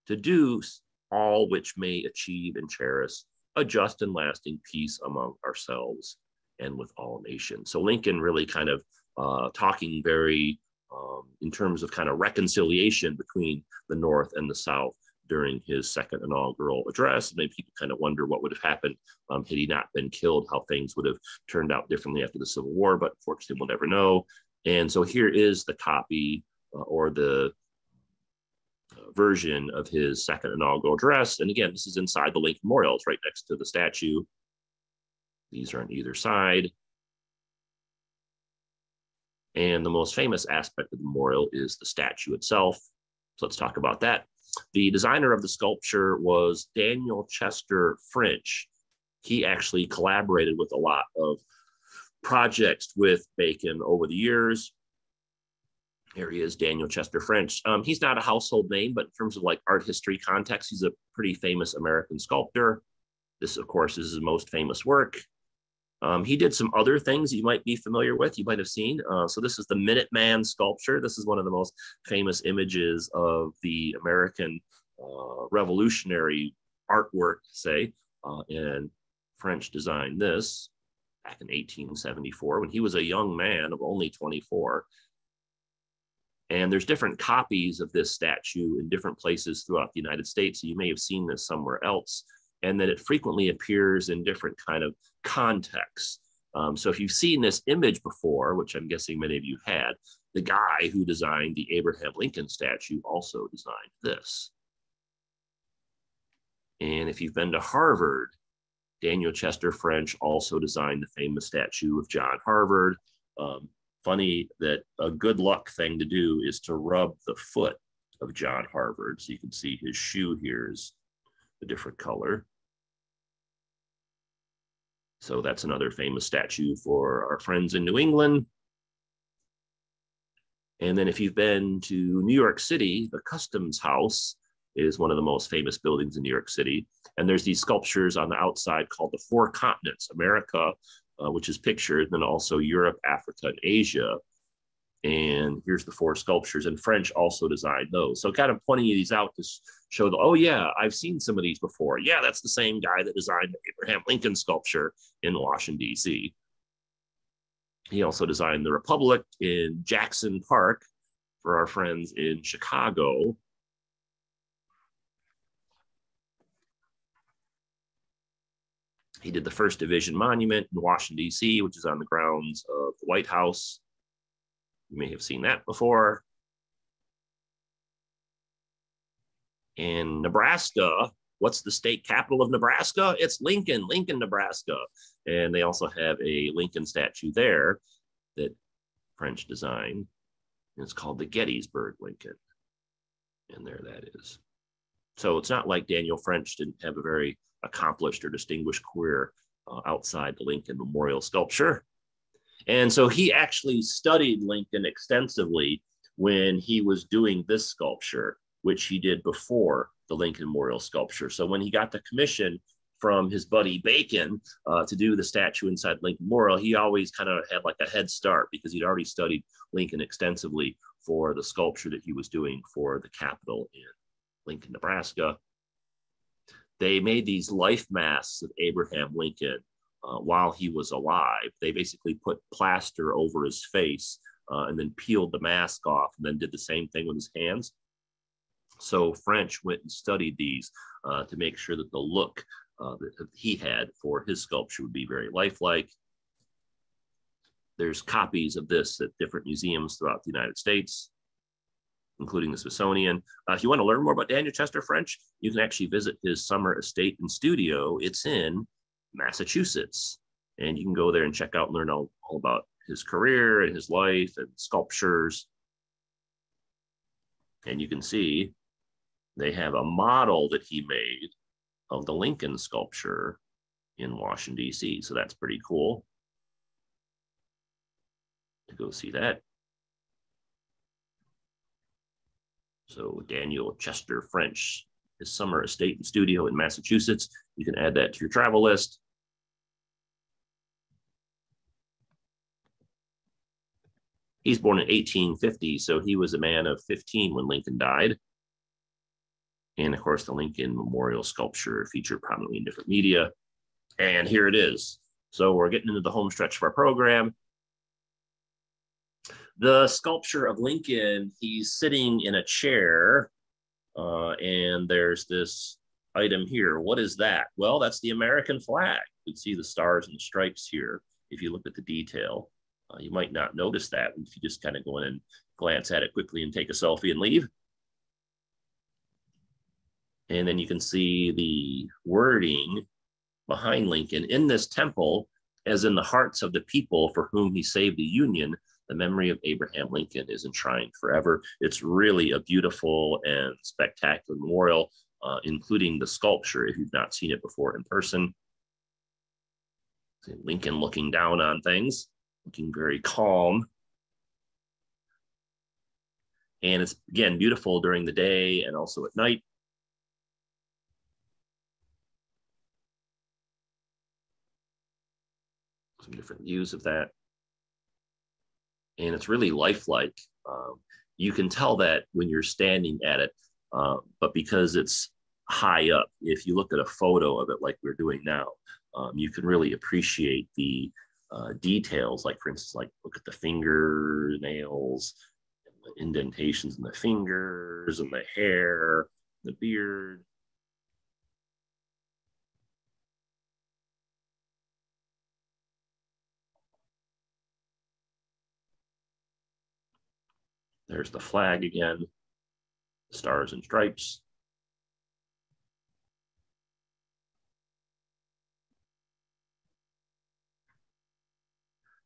to do all which may achieve and cherish a just and lasting peace among ourselves and with all nations." So Lincoln really kind of talking very in terms of kind of reconciliation between the North and the South during his second inaugural address. And then people kind of wonder what would have happened had he not been killed, how things would have turned out differently after the Civil War, but unfortunately we'll never know. And so here is the copy or the version of his second inaugural address. And again, this is inside the Lincoln Memorial. It's right next to the statue. These are on either side. And the most famous aspect of the memorial is the statue itself. So let's talk about that. The designer of the sculpture was Daniel Chester French. He actually collaborated with a lot of projects with Bacon over the years. Here he is, Daniel Chester French. He's not a household name, but in terms of like art history context, he's a pretty famous American sculptor. This, of course, is his most famous work. He did some other things you might be familiar with, you might have seen. So this is the Minuteman sculpture. This is one of the most famous images of the American revolutionary artwork, say. And French designed this back in 1874 when he was a young man of only 24. And there's different copies of this statue in different places throughout the United States. So you may have seen this somewhere else. And that it frequently appears in different kind of contexts. So if you've seen this image before, which I'm guessing many of you had, the guy who designed the Abraham Lincoln statue also designed this. And if you've been to Harvard, Daniel Chester French also designed the famous statue of John Harvard. Funny that a good luck thing to do is to rub the foot of John Harvard. So you can see his shoe here is a different color. So that's another famous statue for our friends in New England. And then if you've been to New York City, the Customs House is one of the most famous buildings in New York City. And there's these sculptures on the outside called the Four Continents, America, which is pictured, and then also Europe, Africa, and Asia. And here's the four sculptures, and French also designed those. So kind of pointing these out to show that, oh yeah, I've seen some of these before. Yeah, that's the same guy that designed the Abraham Lincoln sculpture in Washington, D.C. He also designed the Republic in Jackson Park for our friends in Chicago. He did the First Division Monument in Washington, D.C., which is on the grounds of the White House. You may have seen that before. In Nebraska, what's the state capital of Nebraska? It's Lincoln, Nebraska. And they also have a Lincoln statue there that French designed. And it's called the Gettysburg Lincoln. And there that is. So it's not like Daniel French didn't have a very accomplished or distinguished career outside the Lincoln Memorial sculpture. And so he actually studied Lincoln extensively when he was doing this sculpture, which he did before the Lincoln Memorial sculpture. So when he got the commission from his buddy Bacon to do the statue inside Lincoln Memorial, he always kind of had like a head start because he'd already studied Lincoln extensively for the sculpture that he was doing for the Capitol in Lincoln, Nebraska. They made these life masks of Abraham Lincoln while he was alive. They basically put plaster over his face and then peeled the mask off and then did the same thing with his hands. So French went and studied these to make sure that the look that he had for his sculpture would be very lifelike. There's copies of this at different museums throughout the United States, including the Smithsonian. If you want to learn more about Daniel Chester French, you can actually visit his summer estate and studio. It's in Massachusetts. And you can go there and check out and learn all about his career and his life and sculptures. And you can see they have a model that he made of the Lincoln sculpture in Washington, D.C. So that's pretty cool to go see that. So Daniel Chester French, his summer estate and studio in Massachusetts. You can add that to your travel list. He's born in 1850, so he was a man of 15 when Lincoln died. And of course, the Lincoln Memorial sculpture featured prominently in different media. And here it is. So we're getting into the home stretch of our program. The sculpture of Lincoln, he's sitting in a chair, and there's this item here. What is that? Well, that's the American flag. You can see the stars and stripes here if you look at the detail. You might not notice that if you just kind of go in and glance at it quickly and take a selfie and leave. And then you can see the wording behind Lincoln. In this temple, as in the hearts of the people for whom he saved the Union, the memory of Abraham Lincoln is enshrined forever. It's really a beautiful and spectacular memorial, including the sculpture, if you've not seen it before in person. See Lincoln looking down on things, looking very calm. And it's, again, beautiful during the day and also at night. Some different views of that. And it's really lifelike. You can tell that when you're standing at it, but because it's high up, if you look at a photo of it like we're doing now, you can really appreciate the details. Like, for instance, like look at the fingernails, the indentations in the fingers and the hair, the beard. There's the flag again, stars and stripes.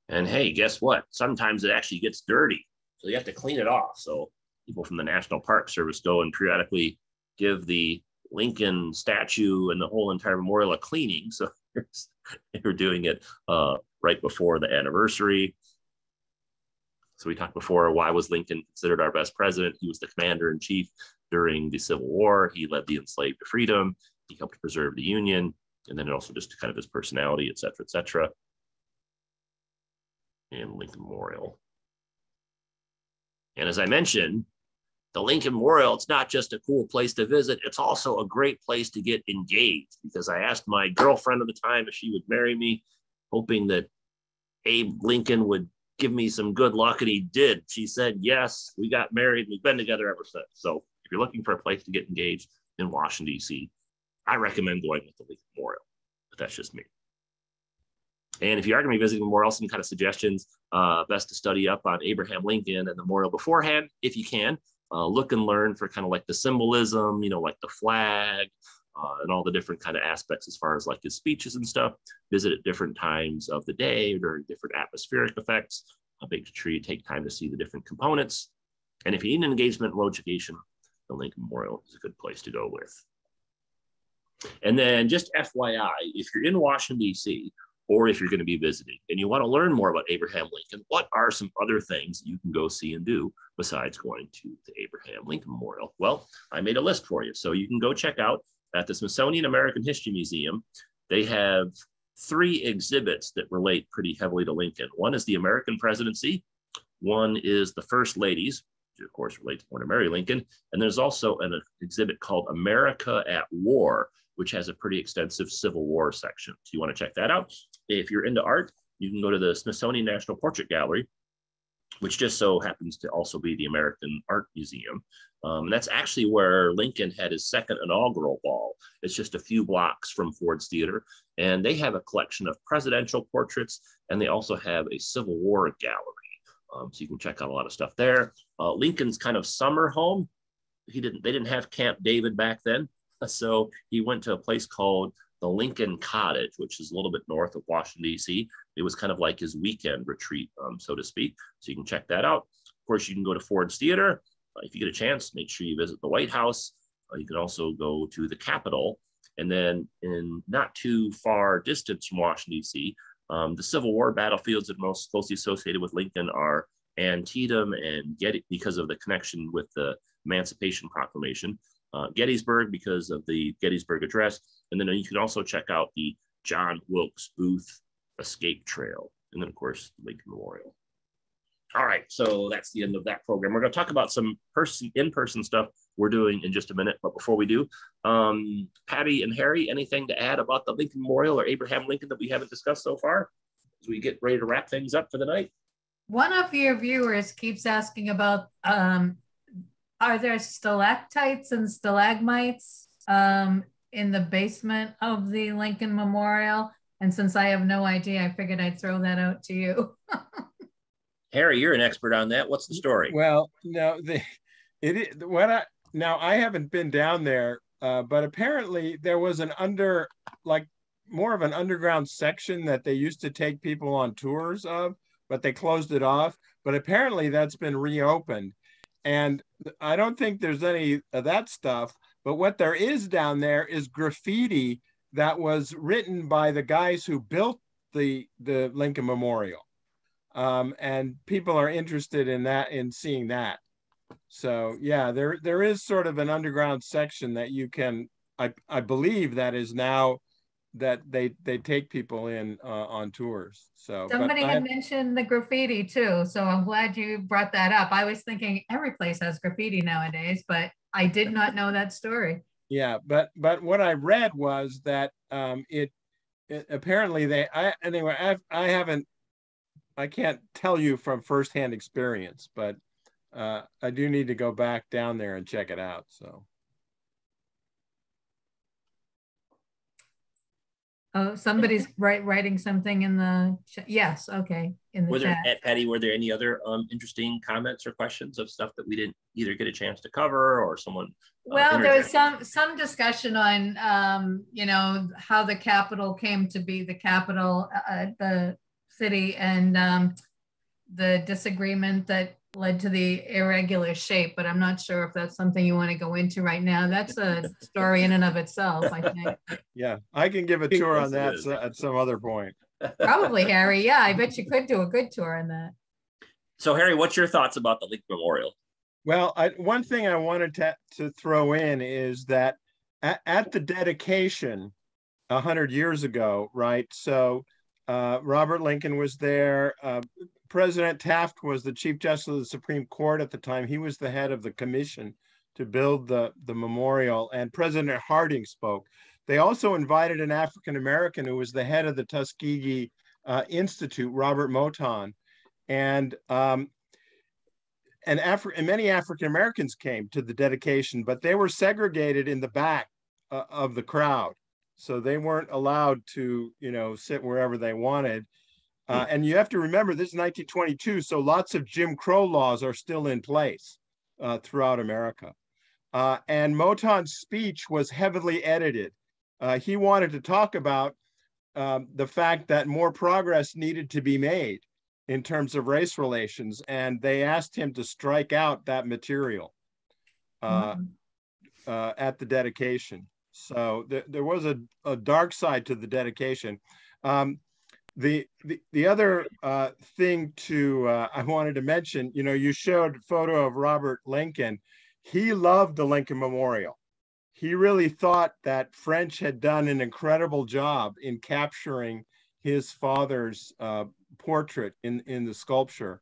And hey, guess what? Sometimes it actually gets dirty, so you have to clean it off. So people from the National Park Service go and periodically give the Lincoln statue and the whole entire memorial a cleaning. So they were doing it right before the anniversary. So we talked before, why was Lincoln considered our best president? He was the commander-in-chief during the Civil War. He led the enslaved to freedom. He helped preserve the Union. And then also just kind of his personality, et cetera, et cetera. And Lincoln Memorial. And as I mentioned, the Lincoln Memorial, it's not just a cool place to visit, it's also a great place to get engaged, because I asked my girlfriend at the time if she would marry me, hoping that Abe Lincoln would give me some good luck, and he did. She said yes. We got married. We've been together ever since. So if you're looking for a place to get engaged in Washington, D.C., I recommend going with the Lincoln Memorial, but that's just me. And if you are going to be visiting the memorial, some kind of suggestions, best to study up on Abraham Lincoln and the memorial beforehand, if you can. Look and learn for kind of like the symbolism, you know, like the flag and all the different kind of aspects as far as like his speeches and stuff. Visit at different times of the day or during different atmospheric effects. Make sure you take time to see the different components. And if you need an engagement in education, the Lincoln Memorial is a good place to go with. And then just FYI, if you're in Washington, D.C., or if you're going to be visiting and you want to learn more about Abraham Lincoln, what are some other things you can go see and do besides going to the Abraham Lincoln Memorial? Well, I made a list for you. So you can go check out at the Smithsonian American History Museum. They have 3 exhibits that relate pretty heavily to Lincoln. One is the American presidency. One is the First Ladies, which of course relates more to Mary Lincoln. And there's also an exhibit called America at War, which has a pretty extensive Civil War section. So you want to check that out. If you're into art, you can go to the Smithsonian National Portrait Gallery, which just so happens to also be the American Art Museum. And that's actually where Lincoln had his second inaugural ball. It's just a few blocks from Ford's Theater. And they have a collection of presidential portraits, and they also have a Civil War gallery. So you can check out a lot of stuff there. Lincoln's kind of summer home. They didn't have Camp David back then. So he went to a place called the Lincoln Cottage, which is a little bit north of Washington, D.C. It was kind of like his weekend retreat, so to speak. So you can check that out. Of course, you can go to Ford's Theater. If you get a chance, make sure you visit the White House. You can also go to the Capitol. And then in not too far distance from Washington, D.C., the Civil War battlefields that are most closely associated with Lincoln are Antietam and Getty, because of the connection with the Emancipation Proclamation. Gettysburg, because of the Gettysburg Address. And then you can also check out the John Wilkes Booth Escape Trail. And then, of course, the Lincoln Memorial. All right, so that's the end of that program. We're going to talk about some in-person stuff we're doing in just a minute. But before we do, Patty and Harry, anything to add about the Lincoln Memorial or Abraham Lincoln that we haven't discussed so far as we get ready to wrap things up for the night? One of your viewers keeps asking about are there stalactites and stalagmites in the basement of the Lincoln Memorial? And since I have no idea, I figured I'd throw that out to you. Harry, you're an expert on that. What's the story? Well, no, I haven't been down there, but apparently there was more of an underground section that they used to take people on tours of, but they closed it off. But apparently that's been reopened. And I don't think there's any of that stuff, but what there is down there is graffiti that was written by the guys who built the Lincoln Memorial. And people are interested in that, in seeing that. So yeah, there is sort of an underground section that you can, I believe that is now that they take people in on tours. So somebody had mentioned the graffiti too, so I'm glad you brought that up. I was thinking every place has graffiti nowadays, but I did not know that story. Yeah, but what I read was that it apparently I can't tell you from firsthand experience, but I do need to go back down there and check it out. So. Oh, somebody's writing something in the chat. Yes, okay, in the chat. Patty, were there any other interesting comments or questions of stuff that we didn't either get a chance to cover, or someone? Well, there was some discussion on how the Capitol came to be the capital, the city, and the disagreement that led to the irregular shape, but I'm not sure if that's something you want to go into right now. That's a story in and of itself, I think. Yeah, I can give a tour on that at some other point. Probably, Harry. Yeah, I bet you could do a good tour on that. So, Harry, what's your thoughts about the Lincoln Memorial? Well, one thing I wanted to throw in is that at the dedication 100 years ago, right? So Robert Lincoln was there. President Taft was the Chief Justice of the Supreme Court at the time. He was the head of the commission to build the memorial, and President Harding spoke. They also invited an African-American who was the head of the Tuskegee Institute, Robert Moton. And many African-Americans came to the dedication, but they were segregated in the back of the crowd. So they weren't allowed to, sit wherever they wanted. And you have to remember, this is 1922, so lots of Jim Crow laws are still in place throughout America. And Moton's speech was heavily edited. He wanted to talk about the fact that more progress needed to be made in terms of race relations, and they asked him to strike out that material at the dedication. So there was a dark side to the dedication. The other thing I wanted to mention, you showed a photo of Robert Lincoln. He loved the Lincoln Memorial. He really thought that French had done an incredible job in capturing his father's portrait in the sculpture.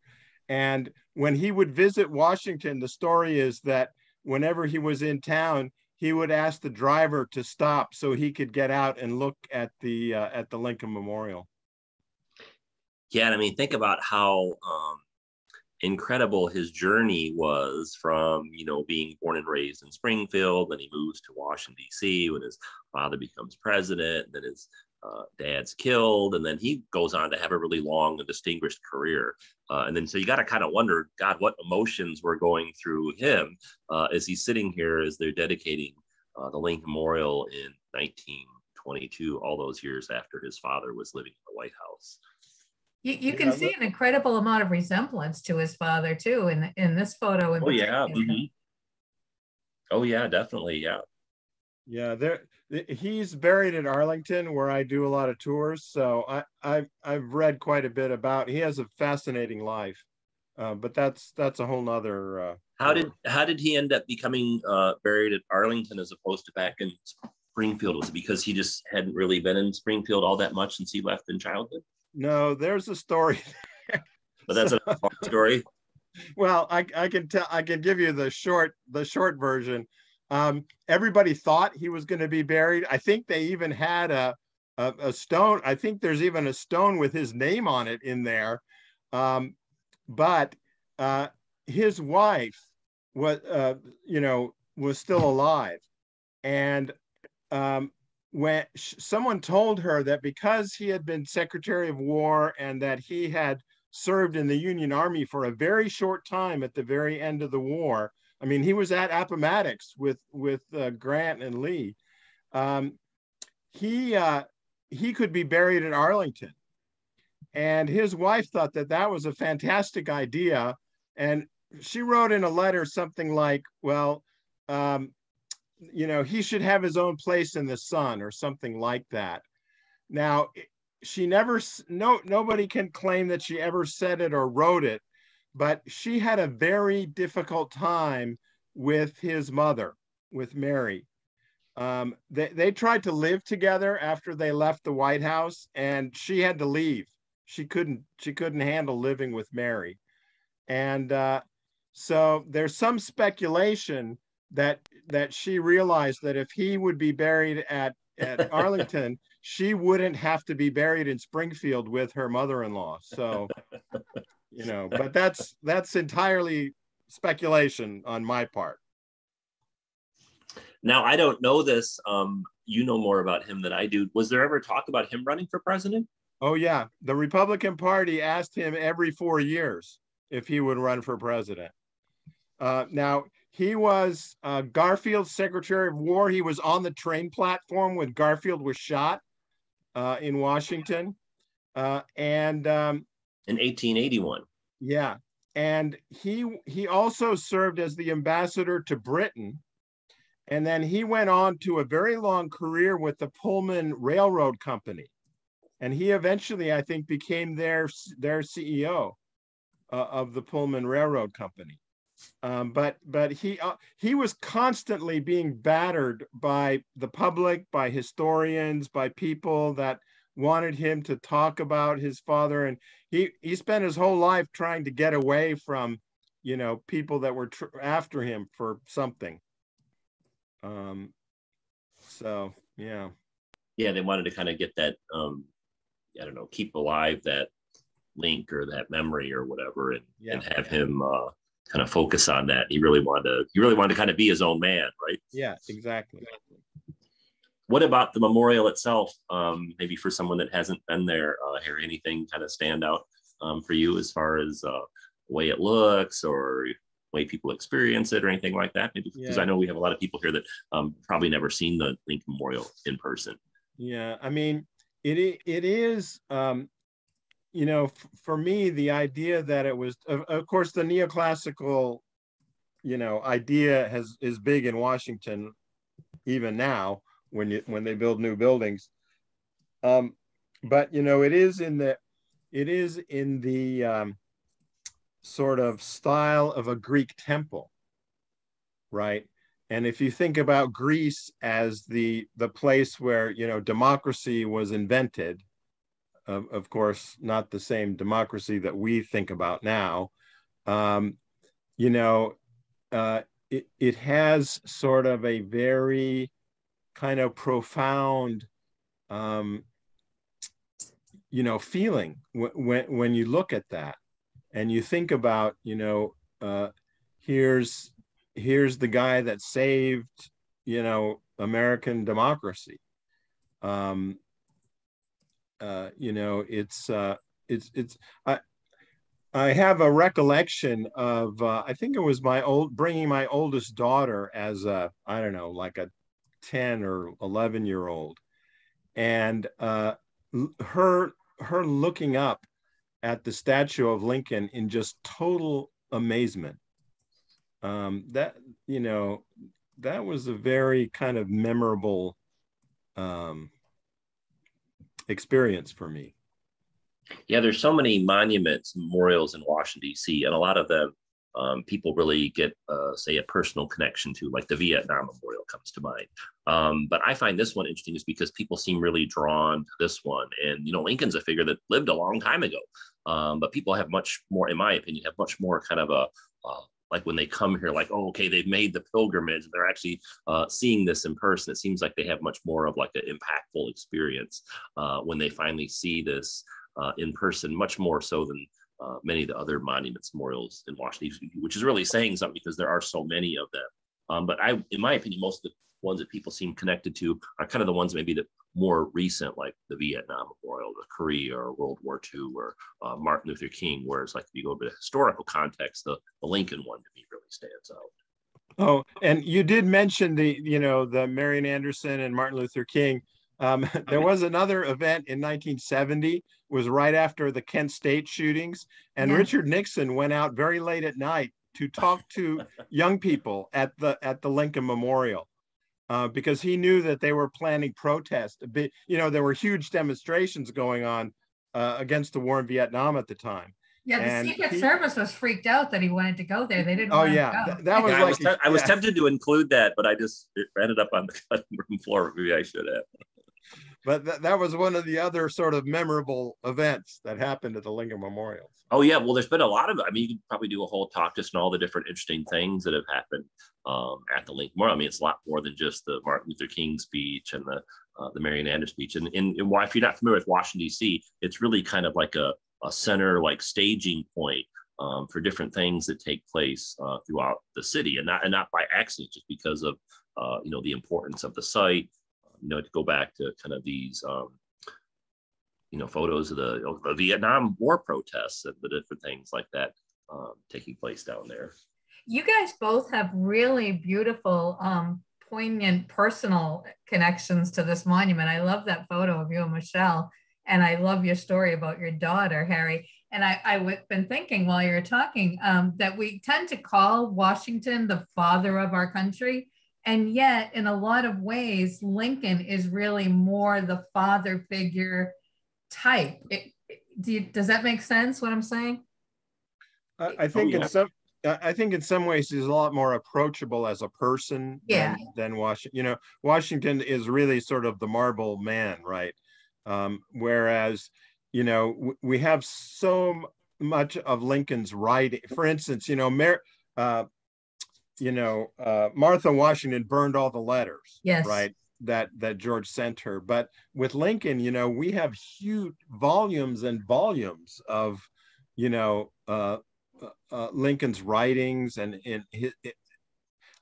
And when he would visit Washington, the story is that whenever he was in town, he would ask the driver to stop so he could get out and look at the Lincoln Memorial. Yeah, and I mean, think about how incredible his journey was from, being born and raised in Springfield. Then he moves to Washington, D.C. when his father becomes president. Then his dad's killed. And then he goes on to have a really long and distinguished career. And then so you got to kind of wonder, God, what emotions were going through him as he's sitting here as they're dedicating the Lincoln Memorial in 1922, all those years after his father was living in the White House. You can see an incredible amount of resemblance to his father too in this photo. Oh yeah. Mm-hmm. Oh yeah, definitely. Yeah. Yeah, he's buried in Arlington, where I do a lot of tours. So I've read quite a bit about. He has a fascinating life, but that's a whole nother. How did he end up becoming buried at Arlington as opposed to back in Springfield? Was it because he just hadn't really been in Springfield all that much since he left in childhood? No, there's a story. But that's a long story. Well, I can give you the short version. Everybody thought he was going to be buried. I think they even had a stone. I think there's even a stone with his name on it in there. But his wife was still alive, and when someone told her that because he had been Secretary of War and that he had served in the Union Army for a very short time at the very end of the war. I mean, he was at Appomattox with Grant and Lee. He could be buried in Arlington. And his wife thought that was a fantastic idea. And she wrote in a letter something like, well, he should have his own place in the sun or something like that. Now, nobody can claim that she ever said it or wrote it, but she had a very difficult time with his mother, with Mary. They tried to live together after they left the White House, and she had to leave. She couldn't handle living with Mary. And so there's some speculation that she realized that if he would be buried at Arlington, she wouldn't have to be buried in Springfield with her mother-in-law. So, but that's entirely speculation on my part. Now, I don't know this. You know more about him than I do. Was there ever talk about him running for president? Oh, yeah. The Republican Party asked him every 4 years if he would run for president. Now, he was Garfield's Secretary of War. He was on the train platform when Garfield was shot in Washington. And in 1881. Yeah. And he also served as the ambassador to Britain. And then he went on to a very long career with the Pullman Railroad Company. And he eventually, I think, became their CEO. of the Pullman Railroad Company. But he was constantly being battered by the public, by historians, by people that wanted him to talk about his father, and he spent his whole life trying to get away from, you know, people that were after him for something. So yeah. Yeah, they wanted to kind of get that, I don't know, keep alive that link or that memory or whatever, and have him kind of focus on that. He really wanted to kind of be his own man, right? Yeah, exactly. What about the memorial itself? Maybe for someone that hasn't been there, Harry, anything kind of stand out for you as far as the way it looks or way people experience it or anything like that? Maybe because I know we have a lot of people here that probably never seen the Lincoln Memorial in person. Yeah, I mean, it is, you know, for me, the idea that it was, of course, the neoclassical, you know, idea is big in Washington even now when they build new buildings. But you know, it is in the sort of style of a Greek temple, right? And if you think about Greece as the place where, you know, democracy was invented, of course, not the same democracy that we think about now, you know, it has sort of a very kind of profound, you know, feeling when you look at that and you think about, you know, here's the guy that saved, you know, American democracy. You know, I have a recollection of I think it was bringing my oldest daughter as I don't know, like a 10 or 11-year-old, and her looking up at the statue of Lincoln in just total amazement. That, you know, that was a very kind of memorable experience for me. Yeah, there's so many monuments, memorials in Washington, D.C., and a lot of them people really get, say, a personal connection to, like the Vietnam Memorial comes to mind. But I find this one interesting is because people seem really drawn to this one. And, you know, Lincoln's a figure that lived a long time ago. But people have much more, in my opinion, have much more kind of a, like when they come here, like, oh, okay, they've made the pilgrimage and they're actually seeing this in person. It seems like they have much more of like an impactful experience when they finally see this in person, much more so than many of the other monuments, memorials in Washington, which is really saying something because there are so many of them. But in my opinion, most of the ones that people seem connected to are kind of the ones maybe that more recent, like the Vietnam Memorial, the Korea or World War II, or Martin Luther King, whereas like if you go to historical context, the Lincoln one to me really stands out. Oh, and you did mention the Marian Anderson and Martin Luther King. There was another event in 1970, was right after the Kent State shootings, and Richard Nixon went out very late at night to talk to young people at the Lincoln Memorial, because he knew that they were planning protests. There were huge demonstrations going on against the war in Vietnam at the time. Yeah, the Secret Service was freaked out that he wanted to go there. They didn't want to go. That was I was tempted to include that, but it ended up on the cutting room floor. Maybe I should have. But that was one of the other sort of memorable events that happened at the Lincoln Memorial. Oh, yeah. Well, there's been a lot of, I mean, you could probably do a whole talk just on all the different interesting things that have happened at the Lincoln Memorial. I mean, it's a lot more than just the Martin Luther King speech and the Marian Anderson speech. And if you're not familiar with Washington, D.C., it's really kind of like a center, like staging point for different things that take place throughout the city, and not by accident, just because of the importance of the site. To go back to kind of these, photos of the Vietnam War protests and the different things like that taking place down there. You guys both have really beautiful, poignant personal connections to this monument. I love that photo of you and Michelle, and I love your story about your daughter, Harry. And I've been thinking while you were talking that we tend to call Washington the father of our country. And yet, in a lot of ways, Lincoln is really more the father figure type. Does that make sense, what I'm saying? I think in some ways he's a lot more approachable as a person than Washington. You know, Washington is really sort of the marble man, right? Whereas, you know, we have so much of Lincoln's writing. For instance, you know, Martha Washington burned all the letters, right? That George sent her. But with Lincoln, you know, we have huge volumes and volumes of, you know, Lincoln's writings, and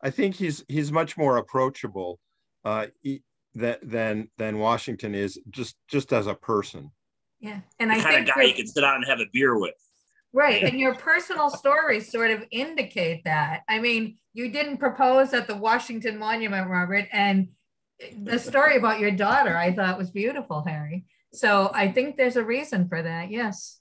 I think he's much more approachable than Washington is, just as a person. Yeah, and the kind of guy you can sit down and have a beer with. Right, and your personal stories sort of indicate that. I mean, you didn't propose at the Washington Monument, Robert, and the story about your daughter I thought was beautiful, Harry. So I think there's a reason for that. Yes.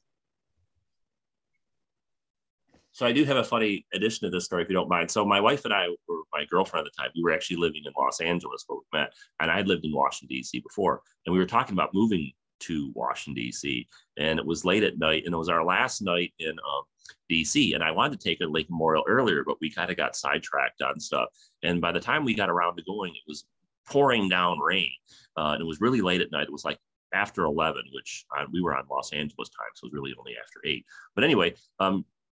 So I do have a funny addition to this story, if you don't mind. So my wife and I, or my girlfriend at the time, we were actually living in Los Angeles where we met, and I'd lived in Washington, D.C. before, and we were talking about moving to Washington, D.C., and it was late at night, and it was our last night in D.C., and I wanted to take a Lincoln Memorial earlier, but we kind of got sidetracked on stuff. And by the time we got around to going, it was pouring down rain, and it was really late at night. It was like after 11, which we were on Los Angeles time, so it was really only after 8. But anyway,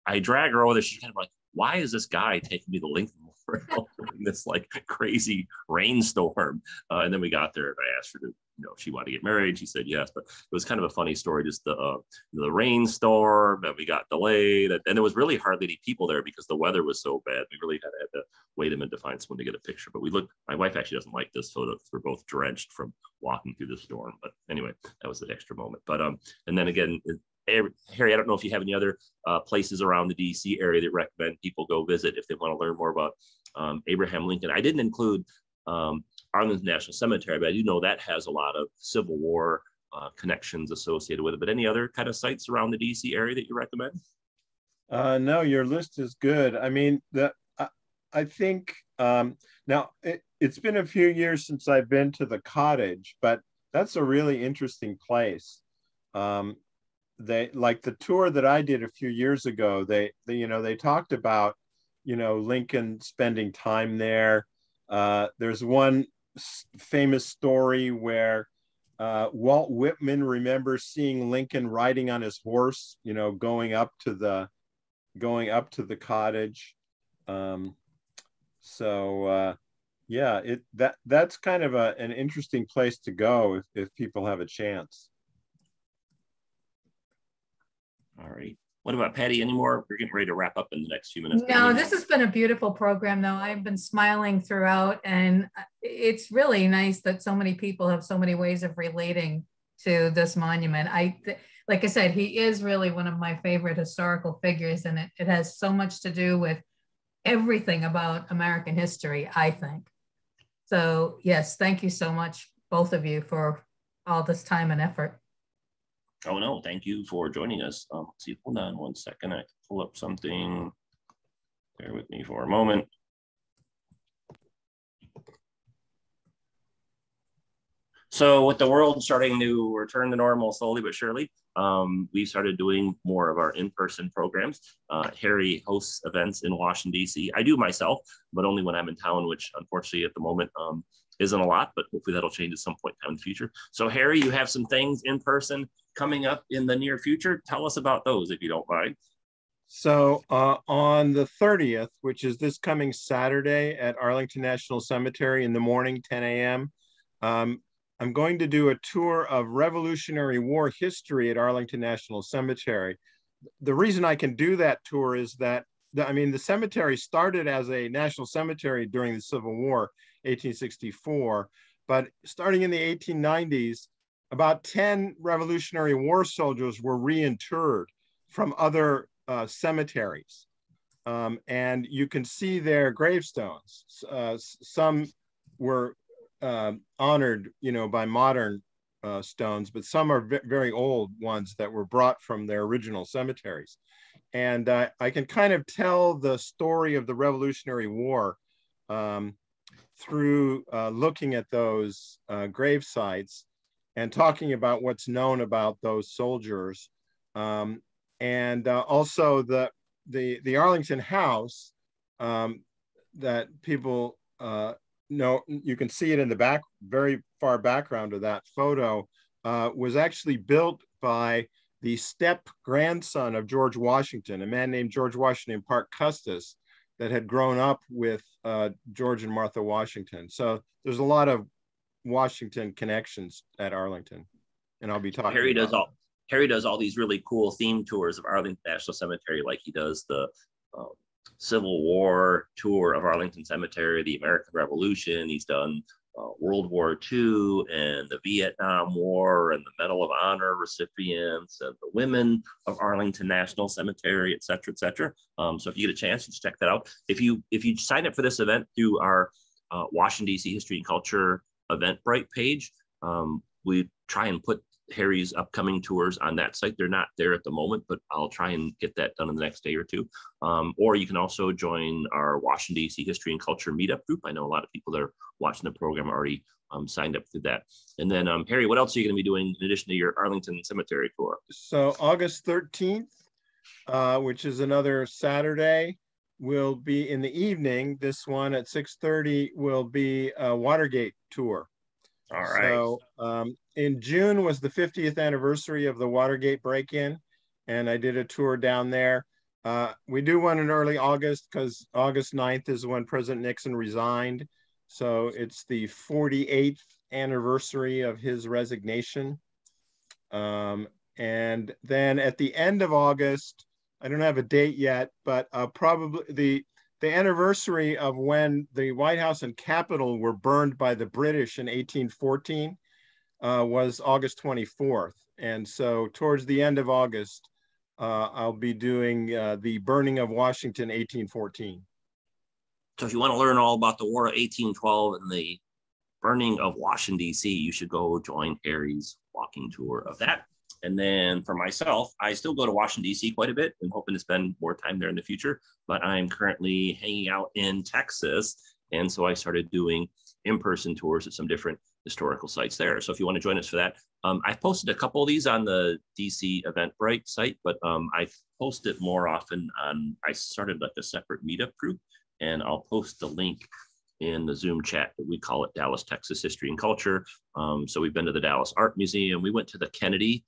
I drag her over there. She's kind of like, why is this guy taking me to Lincoln Memorial during this like crazy rainstorm? And then we got there and I asked her to, you know, if she wanted to get married. She said yes, but it was kind of a funny story, just the rainstorm, and we got delayed. And there was really hardly any people there because the weather was so bad. We really had to wait a minute to find someone to get a picture. But my wife actually doesn't like this photo because we're both drenched from walking through the storm. But anyway, that was the extra moment. But and then again, Harry, I don't know if you have any other places around the DC area that recommend people go visit if they want to learn more about Abraham Lincoln. I didn't include Arlington National Cemetery, but I do know that has a lot of Civil War connections associated with it. But any other kind of sites around the DC area that you recommend? No, your list is good. I mean, I think now it's been a few years since I've been to the cottage, but that's a really interesting place. They, like the tour that I did a few years ago, they talked about, you know, Lincoln spending time there. There's one famous story where Walt Whitman remembers seeing Lincoln riding on his horse, you know, going up to the cottage. Yeah, that's kind of an interesting place to go if people have a chance. All right. What about Patty? Any more? We're getting ready to wrap up in the next few minutes. No, this has been a beautiful program, though. I've been smiling throughout, and it's really nice that so many people have so many ways of relating to this monument. Like I said, he is really one of my favorite historical figures, and it has so much to do with everything about American history, I think. So yes, thank you so much, both of you, for all this time and effort. Oh, no, thank you for joining us. Let's see, hold on one second. I can pull up something. Bear with me for a moment. So with the world starting to return to normal slowly but surely, we started doing more of our in-person programs. Harry hosts events in Washington, D.C. I do myself, but only when I'm in town, which unfortunately at the moment isn't a lot, but hopefully that'll change at some point in the future. So Harry, you have some things in person coming up in the near future. Tell us about those, if you don't mind. So on the 30th, which is this coming Saturday at Arlington National Cemetery in the morning, 10 a.m., I'm going to do a tour of Revolutionary War history at Arlington National Cemetery. The reason I can do that tour is that, the cemetery started as a national cemetery during the Civil War, 1864, but starting in the 1890s, about 10 Revolutionary War soldiers were reinterred from other cemeteries. And you can see their gravestones. Some were honored, by modern stones, but some are very old ones that were brought from their original cemeteries. And I can kind of tell the story of the Revolutionary War through looking at those grave sites and talking about what's known about those soldiers. And also the Arlington House that people know, you can see it in the back, very far background of that photo, was actually built by the step grandson of George Washington, a man named George Washington Parke Custis, that had grown up with George and Martha Washington. So there's a lot of Washington connections at Arlington, and I'll be talking. Harry does all these really cool theme tours of Arlington National Cemetery, like he does the Civil War tour of Arlington Cemetery, the American Revolution. He's done World War II and the Vietnam War and the Medal of Honor recipients and the women of Arlington National Cemetery, et cetera, et cetera. So if you get a chance, just check that out. If you sign up for this event through our Washington, D.C. History and Culture Eventbrite page, we try and put Harry's upcoming tours on that site. They're not there at the moment, but I'll try and get that done in the next day or two. Or you can also join our Washington, D.C. History and Culture meetup group. I know a lot of people that are watching the program already signed up through that. And then, Harry, what else are you going to be doing in addition to your Arlington Cemetery tour? So August 13th, which is another Saturday, will be in the evening. This one at 6:30 will be a Watergate tour. All right. So in June was the 50th anniversary of the Watergate break-in, and I did a tour down there. We do one in early August because August 9th is when President Nixon resigned. So it's the 48th anniversary of his resignation. And then at the end of August, I don't have a date yet, but probably the anniversary of when the White House and Capitol were burned by the British in 1814 was August 24th. And so towards the end of August, I'll be doing the burning of Washington, 1814. So if you want to learn all about the War of 1812 and the burning of Washington, D.C., you should go join Harry's walking tour of that. And then for myself, I still go to Washington, D.C. quite a bit and hoping to spend more time there in the future. But I'm currently hanging out in Texas. And so I started doing in-person tours at some different historical sites there. So if you want to join us for that, I've posted a couple of these on the DC Eventbrite site, but I post it more often I started like a separate meetup group, and I'll post the link in the Zoom chat. We call it Dallas, Texas History and Culture. So we've been to the Dallas Art Museum. We went to the Kennedy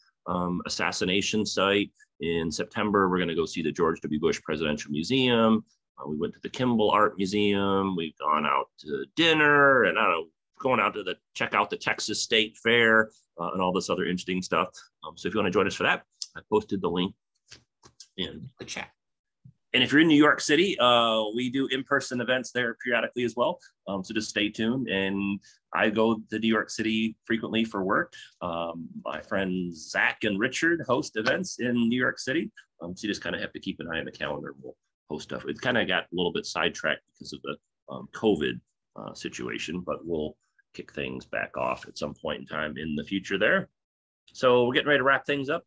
assassination site. In September, we're going to go see the George W. Bush Presidential Museum. We went to the Kimball Art Museum. We've gone out to dinner, and I don't know, going out to check out the Texas State Fair and all this other interesting stuff. So if you want to join us for that, I posted the link in the chat. And if you're in New York City, we do in-person events there periodically as well. So just stay tuned. And I go to New York City frequently for work. My friends Zach and Richard host events in New York City. So you just kind of have to keep an eye on the calendar. We'll post stuff. It kind of got a little bit sidetracked because of the COVID situation, but we'll kick things back off at some point in time in the future there. So we're getting ready to wrap things up.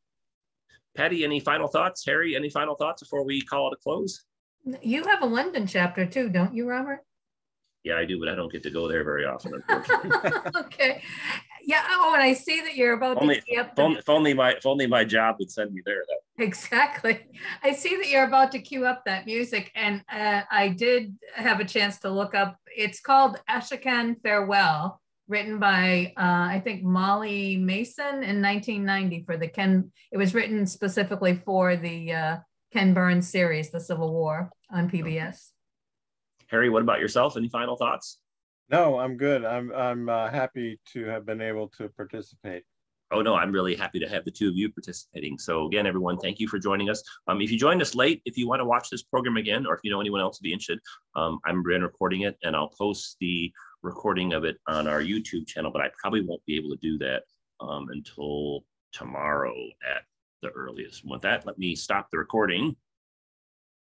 Patty, any final thoughts? Harry, any final thoughts before we call it a close? You have a London chapter too, don't you, Robert? Yeah, I do, but I don't get to go there very often, unfortunately. Okay. Yeah. Oh, and I see that you're about to key up. If only my job would send me there. Exactly. I see that you're about to cue up that music, and I did have a chance to look up. It's called Ashokan Farewell, written by I think Molly Mason in 1990 for the Ken. It was written specifically for the Ken Burns series, The Civil War, on PBS. Harry, what about yourself? Any final thoughts? No, I'm good. I'm happy to have been able to participate. Oh, no, I'm really happy to have the two of you participating. So again, everyone, thank you for joining us. If you joined us late, if you want to watch this program again, or if you know anyone else would be interested, I'm recording it, and I'll post the recording of it on our YouTube channel, but I probably won't be able to do that until tomorrow at the earliest. With that, let me stop the recording.